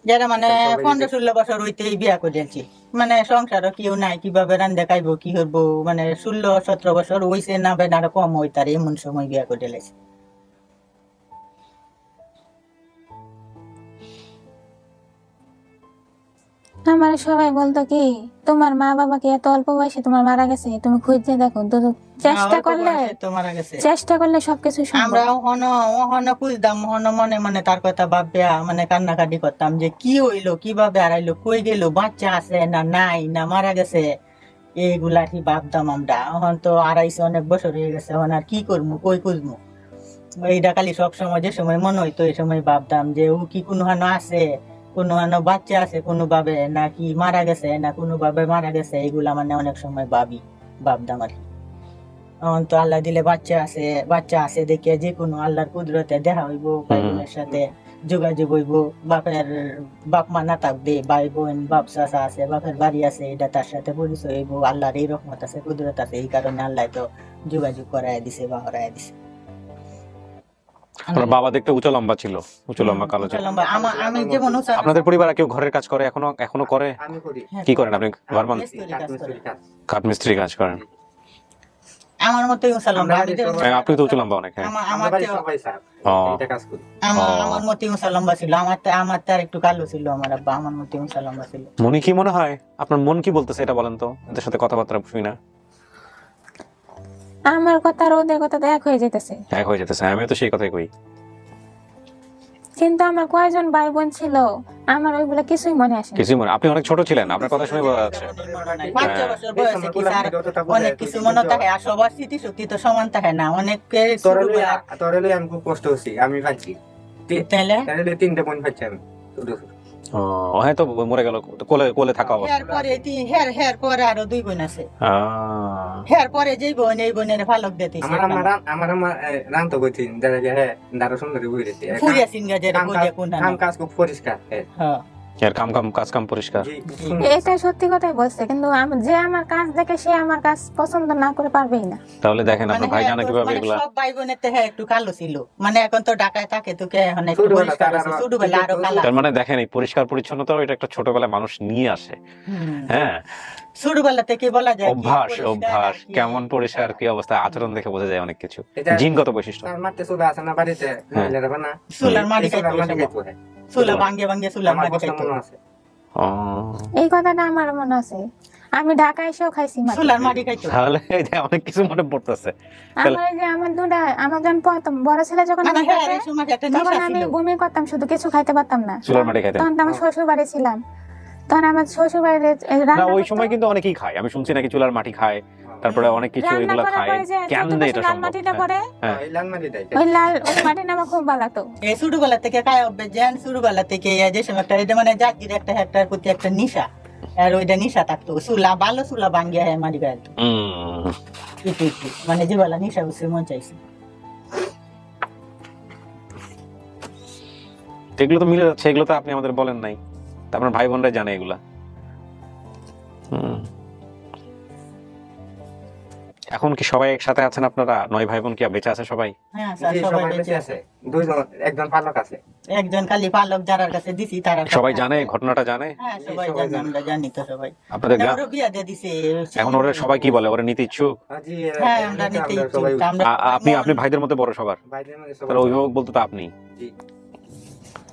[SPEAKER 2] যারা মানে 15-16 বছর হইতেই বিয়া করে দিয়েছি। মানে সংসারও কেউ নাই, কিভাবে রান্ধে খাইবো, কি করবো, মানে 16-17 বছর হইছে না, বেন আরো কম হইতার এমন সময় বিয়া করে দিয়েছি।
[SPEAKER 8] আমার সবাই বলতো কি, তোমার মা বাবাকে এত অল্প বয়সে তোমার মারা গেছে, তুমি খুঁজে দেখো। চেষ্টা করলে সবকিছু
[SPEAKER 2] আমরা ওহনো খুঁজতাম, ওহনো মনে মনে তার কথা ভাববা মানে কান্নাকাটি করতাম যে কি হইলো, কিভাবে হারাইলো, কই গেল, বাচ্চা আছে না নাই, না মারা গেছে, এইগুলা কি ভাবতাম আমরা। এখন তো আড়াইশো অনেক বছর হয়ে গেছে, এখন আর কি করবো, কই খুঁজবো। এইটা খালি সবসময় যে সময় মনে হইতো এই সময় ভাবতাম যে ও কি কোনো হানো আছে, কোনো হানো বাচ্চা আছে কোনোভাবে, নাকি মারা গেছে, না কোনোভাবে মারা গেছে, এইগুলা মানে অনেক সময় ভাবতাম আর কি। এখন তো আল্লাহ দিলে বাচ্চা আছে দেখে যে কোনো আল্লাহর কুদরতে দেখা হইব, ভাই বোনের সাথে যোগাযোগ হইব। বাপ মা না থাকবে, ভাই বোন বাপ চাচা আছে, বাপের বাড়ি আছে, এটা তার সাথে পরিচয় হইব। আল্লাহর এই রহমত আছে, কুদরত আছে, এই কারণে আল্লাহ তো যোগাযোগ করাই দিছে বা হরাই দিছে।
[SPEAKER 3] আপনার বাবা দেখতে উঁচু লম্বা ছিল, উঁচু লম্বা কালো ছিল।
[SPEAKER 2] আমি যেমন
[SPEAKER 3] আপনাদের পরিবারে কেউ ঘরের কাজ করে এখনো করে?
[SPEAKER 4] আমি করি।
[SPEAKER 3] কি করেন আপনি? বারবার কাঠমিস্ত্রি কাজ করেন।
[SPEAKER 2] আমার মতোই উঁচা লম্বা।
[SPEAKER 3] আপনি তো উঁচু লম্বা অনেক।
[SPEAKER 2] আমার মতোই উঁচা লম্বা ছিল। আমার তো আর একটু কালো ছিল আমার আব্বা, আমার মতোই উঁচা লম্বা ছিল।
[SPEAKER 3] মনে কি মনে হয় আপনার মন কি বলতেছে এটা বলেন তো, এদের সাথে কথাবার্তা শুনি না।
[SPEAKER 8] আমার কথা আর ওদের কথা তো এক হয়ে যেতেছে।
[SPEAKER 3] এক হয়ে যেতেছে, আমিও তো সেই কথাই কই।
[SPEAKER 8] কিন্তু আমার কয়জন ভাই বোন ছিল আমার ওইগুলা কিছুই মনে আসে।
[SPEAKER 3] কিছুই মনে, আপনি অনেক ছোট ছিলেন, আপনার কথা শুনে বোঝা যাচ্ছে।
[SPEAKER 2] 5 বছর বয়সে কি স্যার অনেক কিছু মনে থাকে, আর সবার স্মৃতি শক্তি তো সমান থাকে না। অনেকের
[SPEAKER 4] তোরলে আমি খুব কষ্ট হচ্ছি, আমি ভাবছি
[SPEAKER 2] তাহলে
[SPEAKER 4] 3টে বোন ভাবছি আমি ছোট ছোট।
[SPEAKER 3] হয়তো মরে গেল কোলে থাকা অবস্থা।
[SPEAKER 2] হের পরে আরো 2 বোন আছে। হের পরে যেই বোন, এই বোনের ভালক দিতেছে।
[SPEAKER 4] আমার রান তো কইছি দাঁড়া সুন্দরী বই রেছি
[SPEAKER 2] ফুরিয়া সিনগা যেটা কইয়া কোন
[SPEAKER 4] কাম কাজ খুব পরিষ্কার।
[SPEAKER 2] হ্যাঁ
[SPEAKER 3] এর কাম পরিষ্কার।
[SPEAKER 8] এটা সত্যি কথাই বলছে, কিন্তু যে আমার কাজ দেখে সে আমার কাজ পছন্দ না করে পারবেই না।
[SPEAKER 3] তাহলে দেখেন আপনার ভাই জানে কিভাবে এগুলা।
[SPEAKER 2] সব ভাই বোনের তে একটু কালো ছিল, মানে এখন তো ঢাকায় থাকে তো কে এখন একটু পরিষ্কার আছে, ছোটবেলা আরো কালো।
[SPEAKER 3] তার মানে দেখেন এই পরিষ্কার পরিচ্ছন্নতা এটা একটা ছোটবেলায় মানুষ নিয়ে আসে। হ্যাঁ
[SPEAKER 2] ছোটবেলা থেকে বলা যায়
[SPEAKER 3] অভ্যাস কেমন পরিষ্কার কি অবস্থা, আচরণ দেখে বোঝা যায় অনেক কিছু, জিনগত বৈশিষ্ট্য।
[SPEAKER 4] মারতে চলে আসে না বাড়িতে, মহিলারা বানা
[SPEAKER 2] চুলার মাটি খাইতে, চুলা ভাঙ্গে চুলার মাটি খাইতে।
[SPEAKER 8] এই কথাটা আমার মনে আছে, আমি ঢাকা এসেও খাইছি
[SPEAKER 2] চুলার মাটি খাইতে।
[SPEAKER 3] তাহলে অনেক কিছু মনে পড়তেছে।
[SPEAKER 8] আমার যখন প্রথম বড় ছেলে যখন আমি বমি করতাম, শুধু কিছু খাইতে পারতাম না, তখন আমার শ্বশুর বাড়ি ছিলাম। তখন আমার শ্বশুর বাড়িতে
[SPEAKER 3] ওই সময় কিন্তু অনেকেই খায়, আমি শুনছি নাকি চুলার মাটি খায়, তারপরে অনেক কিছু এগুলো খায়। কেন এটা সম্ভব?
[SPEAKER 8] মাটিটা করে ওই লাল মাটি নামা খুব ভালো লাগতো।
[SPEAKER 2] এই ছোটবেলা থেকে খায় অভ্যাস, যেন ছোটবেলা থেকে যে সময় একটা মানে জাতির একটা হেক্টর প্রতি একটা নিশা, আর ওইটা নিশা থাকতো। চুলা ভালো চুলা ভাঙ্গিয়া মারি গাইতো, মানে যে বেলা নিশা বসে মন চাইছে।
[SPEAKER 3] এগুলো তো মিলে যাচ্ছে, এগুলো তো আপনি আমাদের বলেন নাই, আপনার ভাই বোনরা জানে এগুলা। এখন কি সবাই একসাথে আছেন আপনারা? 9 ভাই বোন কি বেঁচে আছে সবাই?
[SPEAKER 2] হ্যাঁ স্যার সবাই বেঁচে আছে।
[SPEAKER 4] একজন পালক আছে,
[SPEAKER 2] একজন খালি পালক যারার কাছে দিছি তারা
[SPEAKER 3] সবাই জানে, ঘটনাটা জানে।
[SPEAKER 2] হ্যাঁ সবাই জানে, আমরা জানি তো সবাই।
[SPEAKER 3] আপনাদের গ্রাম
[SPEAKER 2] বিয়া দিয়ে দিছে।
[SPEAKER 3] এখন ওরা সবাই কি বলে, ওরা নীতি ইচ্ছুক?
[SPEAKER 2] হ্যাঁ আমরা নীতি ইচ্ছুক।
[SPEAKER 3] আপনি ভাইদের মধ্যে বড় সবার, তাহলে অভিভাবক বলতে তো আপনি।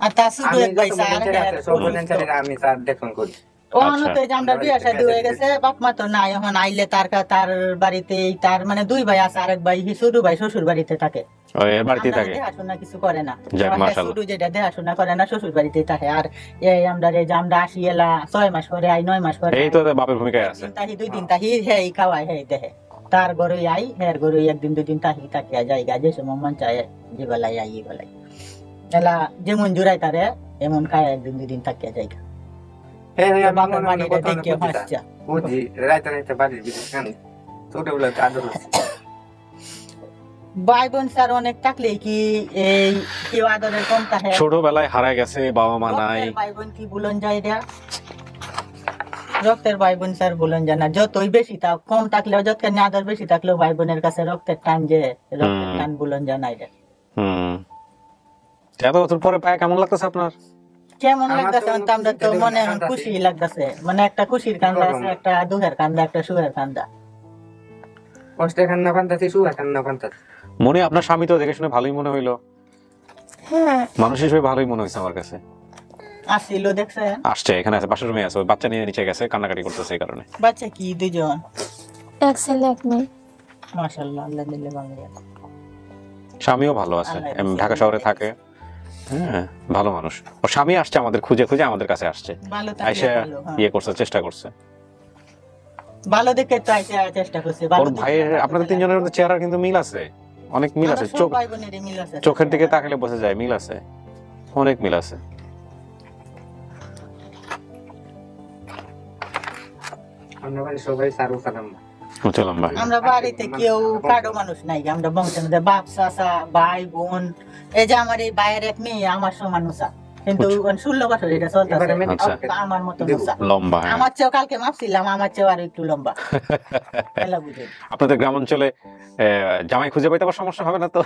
[SPEAKER 2] আর তা শুধু এক ভাই স্যার,
[SPEAKER 4] সব বোনেরা আমি স্যার দেখুন করি।
[SPEAKER 2] অনতে যে আমরা বিয়া শাদী হয়ে গেছে, বাপ মা তো নাই, এখন আইলে তার বাড়িতে তার মানে 2 ভাই আছে, আরেক ভাই ছোট ভাই শ্বশুর বাড়িতে থাকে।
[SPEAKER 3] এর বাড়িতেই থাকে,
[SPEAKER 2] দেখাশোনা কিছু করে না।
[SPEAKER 3] মাশাআল্লাহ,
[SPEAKER 2] ছোট যেটা দেখাশোনা করে না শ্বশুর বাড়িতেই থাকে। আর এই আমরা আসি এলা 6 মাস পরে আই, 9 মাস পরে,
[SPEAKER 3] এই তো বাপের ভূমিকায় আছে।
[SPEAKER 2] তাহি 2 দিন তাহি হেই খাওয়াই হেই দেখে, তার ঘরে আই, হের ঘরে 1 দিন 2 দিন তাহি থাকিয়া যাইগা, যে সময় মন চায় যে বেলায় আই এই বেলায় এলা যেমন জুড়াই তারে এমন খায় 1 দিন 2 দিন থাকিয়া যাইগা। ভাই বোন স্যার অনেক থাকলে কি এই কেউ আদরের কম থাকে?
[SPEAKER 3] ছোটবেলায় হারায় গেছে, বাবা মা নাই,
[SPEAKER 2] ভাই বোন কি বলুন যায় এটা রক্তের ভাই বোন স্যার বলুন যায় না। যতই বেশি তা কম থাকলেও, যতখানি আদর বেশি থাকলেও ভাই বোনের কাছে রক্তের টান, যে রক্তের টান বলুন যায় না এটা।
[SPEAKER 3] এত বছর পরে পায় কেমন লাগতেছে আপনার?
[SPEAKER 2] কেমন লাগতেছে আমরা তো মনে খুশি লাগতেছে, মানে একটা খুশির কান্দা আছে, একটা দুঃখের কান্দা, একটা সুখের কান্দা।
[SPEAKER 4] কষ্টের কান্না কান্দাছি, সুখের কান্না কান্দাছি।
[SPEAKER 3] মনে আপনার স্বামী তো দেখে শুনে ভালোই মনে হইলো।
[SPEAKER 8] হ্যাঁ
[SPEAKER 3] মানুষ হিসেবে ভালোই মনে হয়েছে আমার কাছে।
[SPEAKER 2] আসছিল দেখছে,
[SPEAKER 3] আসছে এখানে আছে, পাশের রুমে আছে, বাচ্চা নিয়ে নিচে গেছে, কান্নাকাটি করতেছে এই কারণে।
[SPEAKER 2] বাচ্চা কি 2 জন?
[SPEAKER 8] এক ছেলে এক মেয়ে।
[SPEAKER 2] মাশাআল্লাহ, আল্লাহ দিলে ভালো আছে।
[SPEAKER 3] স্বামীও ভালো আছে, ঢাকা শহরে থাকে। হ্যাঁ ভালো মানুষ। ওর স্বামী আসছে আমাদের খুঁজে খুঁজে আমাদের কাছে আসছে, আইসা ইয়ে করছে, চেষ্টা করছে।
[SPEAKER 2] ভালো দেখে তো আইসা চেষ্টা করছে।
[SPEAKER 3] ওর ভাইয়ের আপনাদের 3 জনের মধ্যে চেহারা কিন্তু মিল আছে, অনেক মিল আছে। চোখের দিকে তাকালে বোঝা যায় মিল আছে, অনেক মিল আছে।
[SPEAKER 2] আমরা বাড়িতে কেউ কারো মানুষ নাই, আমরা বংশের মধ্যে বাপ চাচা ভাই বোন। এই যে আমার এই ভাইয়ের এক মেয়ে আমার সমান উঁচা, কিন্তু 16 বছর এটা চলতেছে, আমার মতো
[SPEAKER 3] লম্বা।
[SPEAKER 2] আমার চেয়েও কালকে মাপছিলাম, আমার চেয়েও আর একটু লম্বা।
[SPEAKER 3] আপনাদের গ্রাম অঞ্চলে জামাই খুঁজে পাইতে আবার সমস্যা হবে না তো?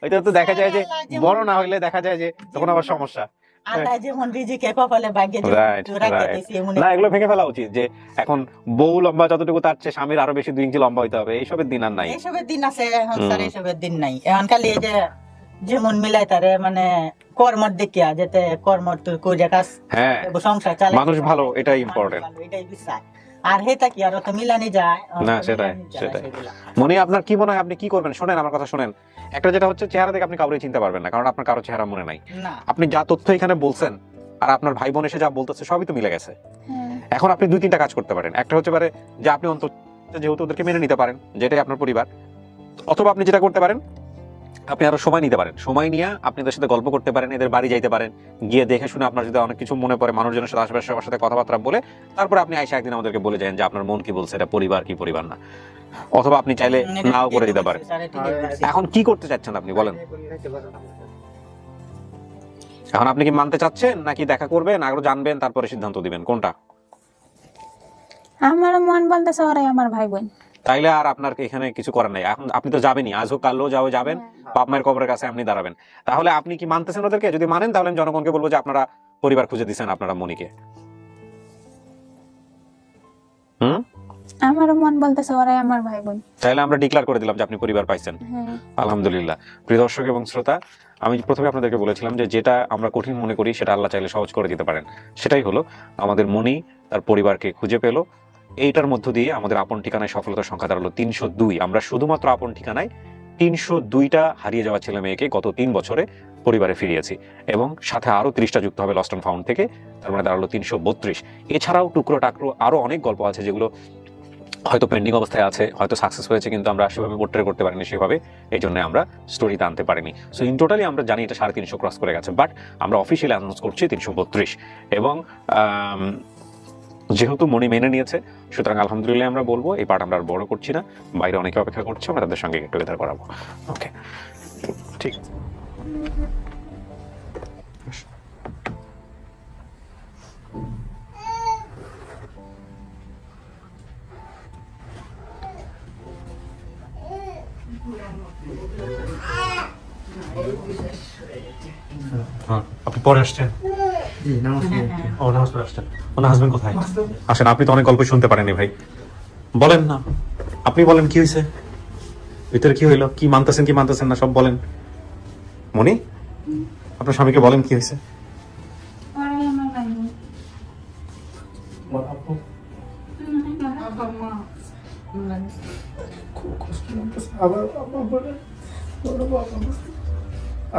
[SPEAKER 3] ওইটা তো দেখা যায় যে বড় না হইলে দেখা যায় যে তখন আবার সমস্যা। না, এগুলো ভেঙে ফেলা উচিত যে এখন বউ লম্বা যতটুকু তার চেয়ে স্বামীর আরো বেশি 2 ইঞ্চি লম্বা হইতে হবে, এইসবের দিন আর নাই।
[SPEAKER 2] এইসবের দিন আছে এখন স্যার, এইসবের দিন নাই এখন। খালি এই যে যেমন মিলাই তারে মানে কর্মর দেখিয়া যেতে কর্মর তোর করে কাজ সংসার চালায় মানুষ ভালো, এটাই ইম্পর্টেন্ট, এটাই বিষয়। আর হেতা কি আর তো মিলানি যায় না, সেটাই।
[SPEAKER 3] মনে আপনার কি মনে হয় আপনি কি করবেন? শোনেন আমার কথা শোনেন। একটা যেটা হচ্ছে চেহারা দেখে আপনি কাউরে চিনতে পারবেন না, কারণ আপনার কারো চেহারা মনে নাই। আপনি যা তথ্য এখানে বলছেন আর আপনার ভাই বোন এসে যা বলতেছে সবই তো মিলে গেছে। এখন আপনি 2-3টা কাজ করতে পারেন। একটা হচ্ছে পারে যে আপনি অন্তত যেহেতু ওদেরকে মেনে নিতে পারেন, যেটাই আপনার পরিবার, অথবা আপনি যেটা করতে পারেন আপনি আরো সময় নিতে পারেন। সময় নিয়ে আপনি এদের সাথে গল্প করতে পারেন, এদের বাড়ি যাইতে পারেন, গিয়ে দেখে শুনে আপনার যদি অনেক কিছু মনে পড়ে মানুষজনের সাথে আশেপাশে সবার সাথে কথাবার্তা বলে তারপরে আপনি আইসা একদিন আমাদেরকে বলে যান যে আপনার মন কি বলছে, এটা পরিবার কি পরিবার না। অথবা আপনি চাইলে নাও করে দিতে পারেন। এখন কি করতে চাচ্ছেন আপনি বলেন? এখন আপনি কি মানতে চাচ্ছেন নাকি দেখা করবেন, আরো জানবেন তারপরে সিদ্ধান্ত দিবেন, কোনটা?
[SPEAKER 8] আমার মন বলতেছে ওরাই আমার ভাই বোন।
[SPEAKER 3] তাইলে আর আপনার এখানে কিছু করার নাই। এখন আপনি তো যাবেনই, আজ হোক কাল যাবেন, বাপ মায়ের কবরের কাছে আপনি দাঁড়াবেন। তাহলে আপনি কি মানতেছেন ওদেরকে? যদি মানেন তাহলে আমি জনগণকে বলবো যে আপনারা পরিবার খুঁজে দিচ্ছেন আপনারা মনিকে।
[SPEAKER 8] আমার মন বলতেছে ওরাই আমার ভাই বোন।
[SPEAKER 3] তাহলে আমরা ডিক্লেয়ার করে দিলাম যে আপনি পরিবার পাইছেন। আলহামদুলিল্লাহ। প্রিয় দর্শক এবং শ্রোতা, আমি প্রথমে আপনাদেরকে বলেছিলাম যে যেটা আমরা কঠিন মনে করি সেটা আল্লাহ চাইলে সহজ করে দিতে পারেন। সেটাই হলো আমাদের মনি তার পরিবারকে খুঁজে পেল। এইটার মধ্য দিয়ে আমাদের আপন ঠিকানায় সফলতার সংখ্যা দাঁড়ালো 302। আমরা শুধুমাত্র আপন ঠিকানায় 302টা হারিয়ে যাওয়া ছেলে মেয়েকে গত 3 বছরে পরিবারে ফিরিয়েছি, এবং সাথে আরো 30টা যুক্ত হবে লস্ট অ্যান্ড ফাউন্ড থেকে, তার মানে দাঁড়ালো 332। এছাড়াও টুকরো টাকরো আরো অনেক গল্প আছে যেগুলো হয়তো পেন্ডিং অবস্থায় আছে, হয়তো সাকসেস হয়েছে কিন্তু আমরা সেভাবে পোর্ট্রে করতে পারিনি, সেভাবে এই জন্য আমরা স্টোরিতে আনতে পারিনি। সো ইন টোটালি আমরা জানি এটা 350 ক্রস করে গেছে, বাট আমরা অফিসিয়ালি অ্যানাউন্স করছি 332। এবং যেহেতু মনি মেনে নিয়েছে সুতরাং আলহামদুলিল্লাহ আমরা বলবো এই পার্ট আমরা আর বড় করছি না, বাইরে অনেকে অপেক্ষা করছে, আমরা তাদের সঙ্গে গেট টুগেদার করাবো। ওকে, ঠিক। আপনি পরে আসছেন? আসেন, আপনি তো অনেক গল্প শুনতে পারেননি ভাই, বলেন না, আপনি বলেন কি হয়েছে, ভিতরে কি হইলো, কি মানতেছেন না সব বলেন। মনি, আপনার স্বামীকে বলেন কি হয়েছে।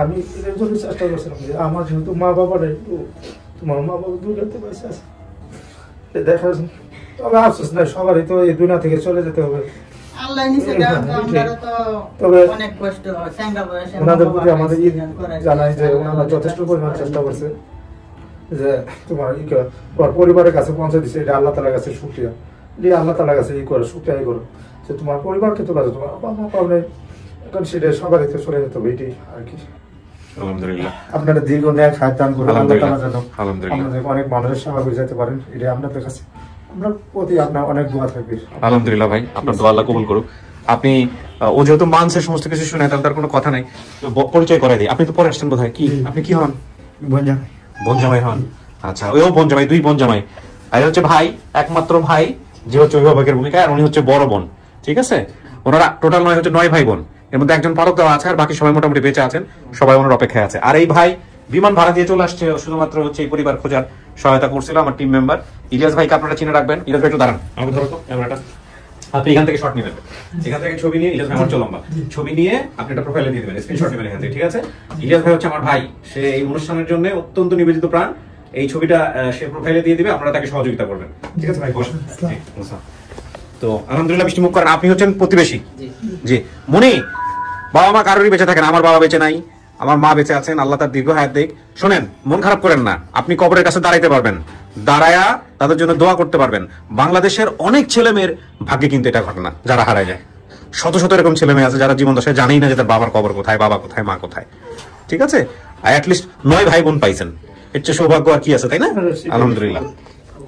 [SPEAKER 1] আমি এর জন্য চেষ্টা করছিলাম যে আমার যেহেতু মা বাবা নেই, তোমার মা বাবা দুনিয়াতে বেঁচে আছে, দেখা তবে আফসোস নাই, সবারই তো এই দুনিয়া থেকে চলে যেতে হবে। তবে ওনাদের প্রতি আমাদের জানাই যে ওনারা যথেষ্ট পরিমাণ চেষ্টা করছে যে তোমার পরিবারের কাছে পৌঁছে দিচ্ছে, এটা আল্লাহ তালার কাছে শুকরিয়া, আল্লাহ তালার কাছে শুকরিয়াই করো যে তোমার পরিবারকে তো কাছে তোমার বাবা পাবে, এখন সেটা সবারই তো চলে যেতে হবে, এটাই আর কি।
[SPEAKER 3] আলহামদুলিল্লাহ,
[SPEAKER 1] আপনারা দীর্ঘ ন্যায় খায় দান করুন, আপনাদের অনেক মানুষের সেবা করে যেতে পারেন, এটা আপনাদের কাছে আপনার প্রতি আপনার অনেক দোয়া থাকবে।
[SPEAKER 3] আলহামদুলিল্লাহ ভাই, আপনার দোয়া আল্লাহ কবুল করুক। আপনি ও যেহেতু মানছে সমস্ত কিছু শুনে, তাহলে তার কোনো কথা নাই, পরিচয় করাই দিই। আপনি তো পরে আসছেন বোধহয়, কি আপনি কি হন? বোন জামাই হন। আচ্ছা, ওইও বোন জামাই, 2 বোন জামাই। আর হচ্ছে ভাই, একমাত্র ভাই যে হচ্ছে অভিভাবকের ভূমিকায়, আর উনি হচ্ছে বড় বোন, ঠিক আছে? ওনারা টোটাল 9 ভাই বোন, এর মধ্যে একজন পালক দেওয়া আছে, আর বাকি সবাই মোটামুটি বেঁচে আছেন, সবাই ওনার অপেক্ষায় আছে। আর এই ভাই বিমান ভাড়া দিয়ে চলে আসছে, শুধুমাত্র হচ্ছে এই পরিবার খোঁজার সহায়তা করছিল আমার টিম মেম্বার ইলিয়াস ভাইকে আপনারা চিনে রাখবেন। ইলিয়াস ভাই একটু দাঁড়ান, আমাকে ধরো তো ক্যামেরাটা, আপনি এখান থেকে শট নেবেন, এখান থেকে ছবি নিয়ে, ইলিয়াস ভাই আমার লম্বা ছবি নিয়ে আপনি একটা প্রোফাইলে দিয়ে দেবেন, স্ক্রিনশট নেবেন এখান থেকে, ঠিক আছে? ইলিয়াস ভাই হচ্ছে আমার ভাই, সে এই অনুষ্ঠানের জন্য অত্যন্ত নিবেদিত প্রাণ, এই ছবিটা সে প্রোফাইলে দিয়ে দিবে, আপনারা তাকে সহযোগিতা করবেন, ঠিক আছে ভাই? বসেন। তো আলহামদুলিল্লাহ, মিষ্টি মুখ করেন। আপনি হচ্ছেন প্রতিবেশী? জি। মনি, বাবা মা কারোরই বেঁচে থাকেন, আমার বাবা বেঁচে নাই, আমার মা বেঁচে আছেন, আল্লাহ তার দীর্ঘ হায়াত দেখ। শোনেন, মন খারাপ করেন না, আপনি কবরের কাছে দাঁড়াইতে পারবেন, দাঁড়ায়া তাদের জন্য দোয়া করতে পারবেন। বাংলাদেশের অনেক ছেলে মেয়ের ভাগ্যে কিন্তু এটা ঘটে না, যারা হারায় যায়। শত শত এরকম ছেলে মেয়ে আছে যারা জীবন দশায় জানেই না যে তার বাবার কবর কোথায়, বাবা কোথায়, মা কোথায়, ঠিক আছে? অ্যাটলিস্ট 9 ভাই বোন পাইছেন, এর চেয়ে সৌভাগ্য আর কি আছে, তাই না? আলহামদুলিল্লাহ।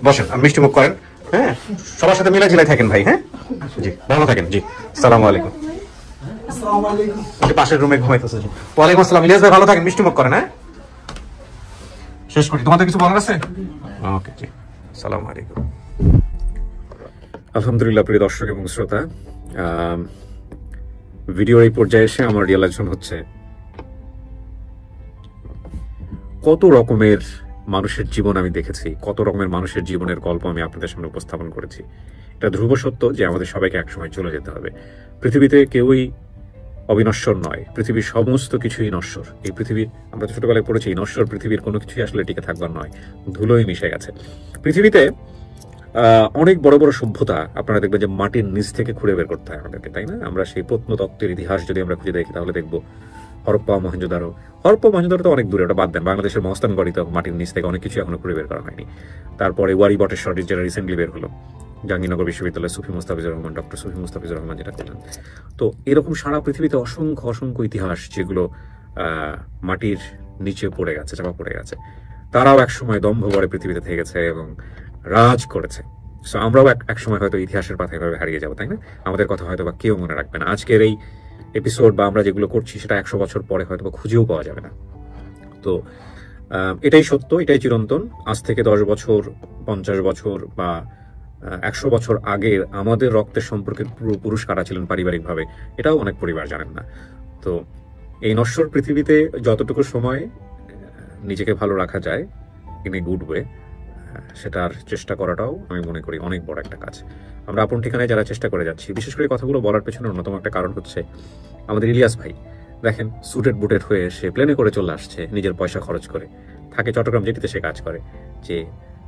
[SPEAKER 3] বসেন, মিষ্টি মুখ করেন, হ্যাঁ, সবার সাথে মিলে ঝিলাই থাকেন ভাই। হ্যাঁ জি, ভালো থাকেন। জি, আসসালামু আলাইকুম।
[SPEAKER 6] আসসালামু আলাইকুম।
[SPEAKER 3] পাশের রুমে ঘুমাইতেছে। ওয়ালাইকুম আসসালাম। ইলিয়াস ভাই ভালো থাকেন, মিষ্টি মুখ করেন। হ্যাঁ, শেষ করি। তোমাদের কিছু বলার আছে? ওকে জি, আসসালামু আলাইকুম। আলহামদুলিল্লাহ প্রিয় দর্শক এবং শ্রোতা, ভিডিওর এই পর্যায়ে এসে আমার রিয়েলাইজেশন হচ্ছে কত রকমের মানুষের জীবন আমি দেখেছি, কত রকমের মানুষের জীবনের গল্প আমি আপনাদের সামনে উপস্থাপন করেছি। এটা ধ্রুব সত্য যে আমাদের সবাইকে একসময় চলে যেতে হবে। পৃথিবীতে কেউই অবিনশ্বর নয়, পৃথিবীর সমস্ত কিছুই নশ্বর। এই পৃথিবীর, আমরা তো ছোটবেলায় পড়েছি, নশ্বর পৃথিবীর কোনো কিছুই আসলে টিকে থাকবার নয়, ধুলোই মিশে গেছে। পৃথিবীতে অনেক বড় বড় সভ্যতা আপনারা দেখবেন যে মাটির নিচ থেকে খুঁড়ে বের করতে হয় আমাদেরকে, তাই না? আমরা সেই প্রত্নতত্ত্বের ইতিহাস যদি আমরা খুঁজে দেখি তাহলে দেখবো হরপ্পা মহেঞ্জোদারো তো অনেক দূরে, ওটা বাদ দেন। বাংলাদেশের মহস্তানগড়িতে মাটির নিচ থেকে অনেক কিছু এখনো খুঁড়ে বের করা হয়নি। তারপরে ওয়ারি বটেশ্বর যেটা রিসেন্টলি বের হলো, জাহাঙ্গীরনগর বিশ্ববিদ্যালয়ের সুফি মুস্তাফিজুর রহমান, ডক্টর সুফি মুস্তাফিজুর রহমান যেটা করলেন। তো এরকম সারা পৃথিবীতে অসংখ্য অসংখ্য ইতিহাস যেগুলো মাটির নিচে পড়ে গেছে, চাপা পড়ে গেছে। তারাও একসময় দম্ভ ভরে পৃথিবীতে থেকেছে এবং রাজ করেছে। সো আমরাও এক সময় হয়তো ইতিহাসের পাতায় এভাবে হারিয়ে যাবো, তাই না? আমাদের কথা হয়তো বা কেউ মনে রাখবে না। আজকের এই এপিসোড বা আমরা যেগুলো করছি সেটা 100 বছর পরে হয়তো বা খুঁজেও পাওয়া যাবে না। তো এটাই সত্য, এটাই চিরন্তন। আজ থেকে 10 বছর, 50 বছর বা 100 বছর আগের আমাদের রক্তের সম্পর্কের পুরুষ কারা ছিলেন পারিবারিকভাবে, এটাও অনেক পরিবার জানেন না। তো এই নশ্বর পৃথিবীতে যতটুকু সময় নিজেকে ভালো রাখা যায় ইন এ গুড ওয়ে, সেটার চেষ্টা করাটাও আমি মনে করি অনেক বড় একটা কাজ। আমরা আপন ঠিকানায় যারা চেষ্টা করে যাচ্ছি, বিশেষ করে কথাগুলো বলার পেছনে অন্যতম একটা কারণ হচ্ছে আমাদের ইলিয়াস ভাই। দেখেন, সুটেড বুটেড হয়ে সে প্লেনে করে চলে আসছে, নিজের পয়সা খরচ করে, থাকে চট্টগ্রাম জেটিতে সে কাজ করে, যে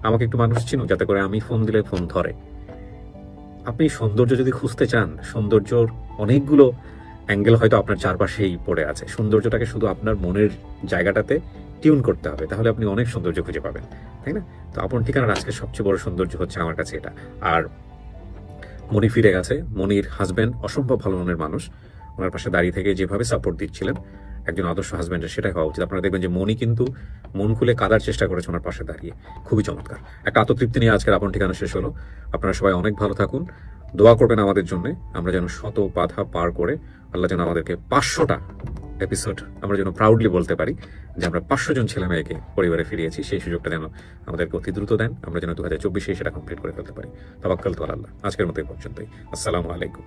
[SPEAKER 3] আমাকে একটু মানুষ চিনুক যাতে করে আমি ফোন দিলে ফোন ধরে। আপনি সৌন্দর্য যদি খুঁজতে চান, সৌন্দর্যর অনেকগুলো অ্যাঙ্গেল হয়তো আপনার চারপাশেই পড়ে আছে। সৌন্দর্যটাকে শুধু আপনার মনের জায়গাটাতে টিউন করতে হবে, তাহলে আপনি অনেক সৌন্দর্য খুঁজে পাবেন, তাই না? তো আপন ঠিকানার আজকে সবচেয়ে বড় সৌন্দর্য হচ্ছে আমার কাছে এটা। আর মনি ফিরে গেছে, মনির হাজব্যান্ড অসম্ভব ভালো মনের মানুষ, ওনার পাশে দাঁড়িয়ে থেকে যেভাবে সাপোর্ট দিচ্ছিলেন একজন আদর্শ হাজব্যান্ডের, সেটাই হওয়া উচিত। আপনারা দেখবেন যে মনি কিন্তু মন খুলে কাঁদার চেষ্টা করেছে ওনার পাশে দাঁড়িয়ে, খুবই চমৎকার। একটা আত্মতৃপ্তি নিয়ে আজকের আপন ঠিকানা শেষ হলো। আপনারা সবাই অনেক ভালো থাকুন, দোয়া করবেন আমাদের জন্য, আমরা যেন শত বাধা পার করে আল্লাহ যেন আমাদেরকে 500টা এপিসোড আমরা যেন প্রাউডলি বলতে পারি যে আমরা 500 জন ছেলে মেয়েকে পরিবারে ফিরিয়েছি, সেই সুযোগটা যেন আমাদেরকে অতি দ্রুত দেন, আমরা যেন 2024-এ সেটা কমপ্লিট করে ফেলতে পারি। তাওয়াক্কালতু আলাল্লাহ। আজকের মতো এই পর্যন্তই। আসসালামু আলাইকুম।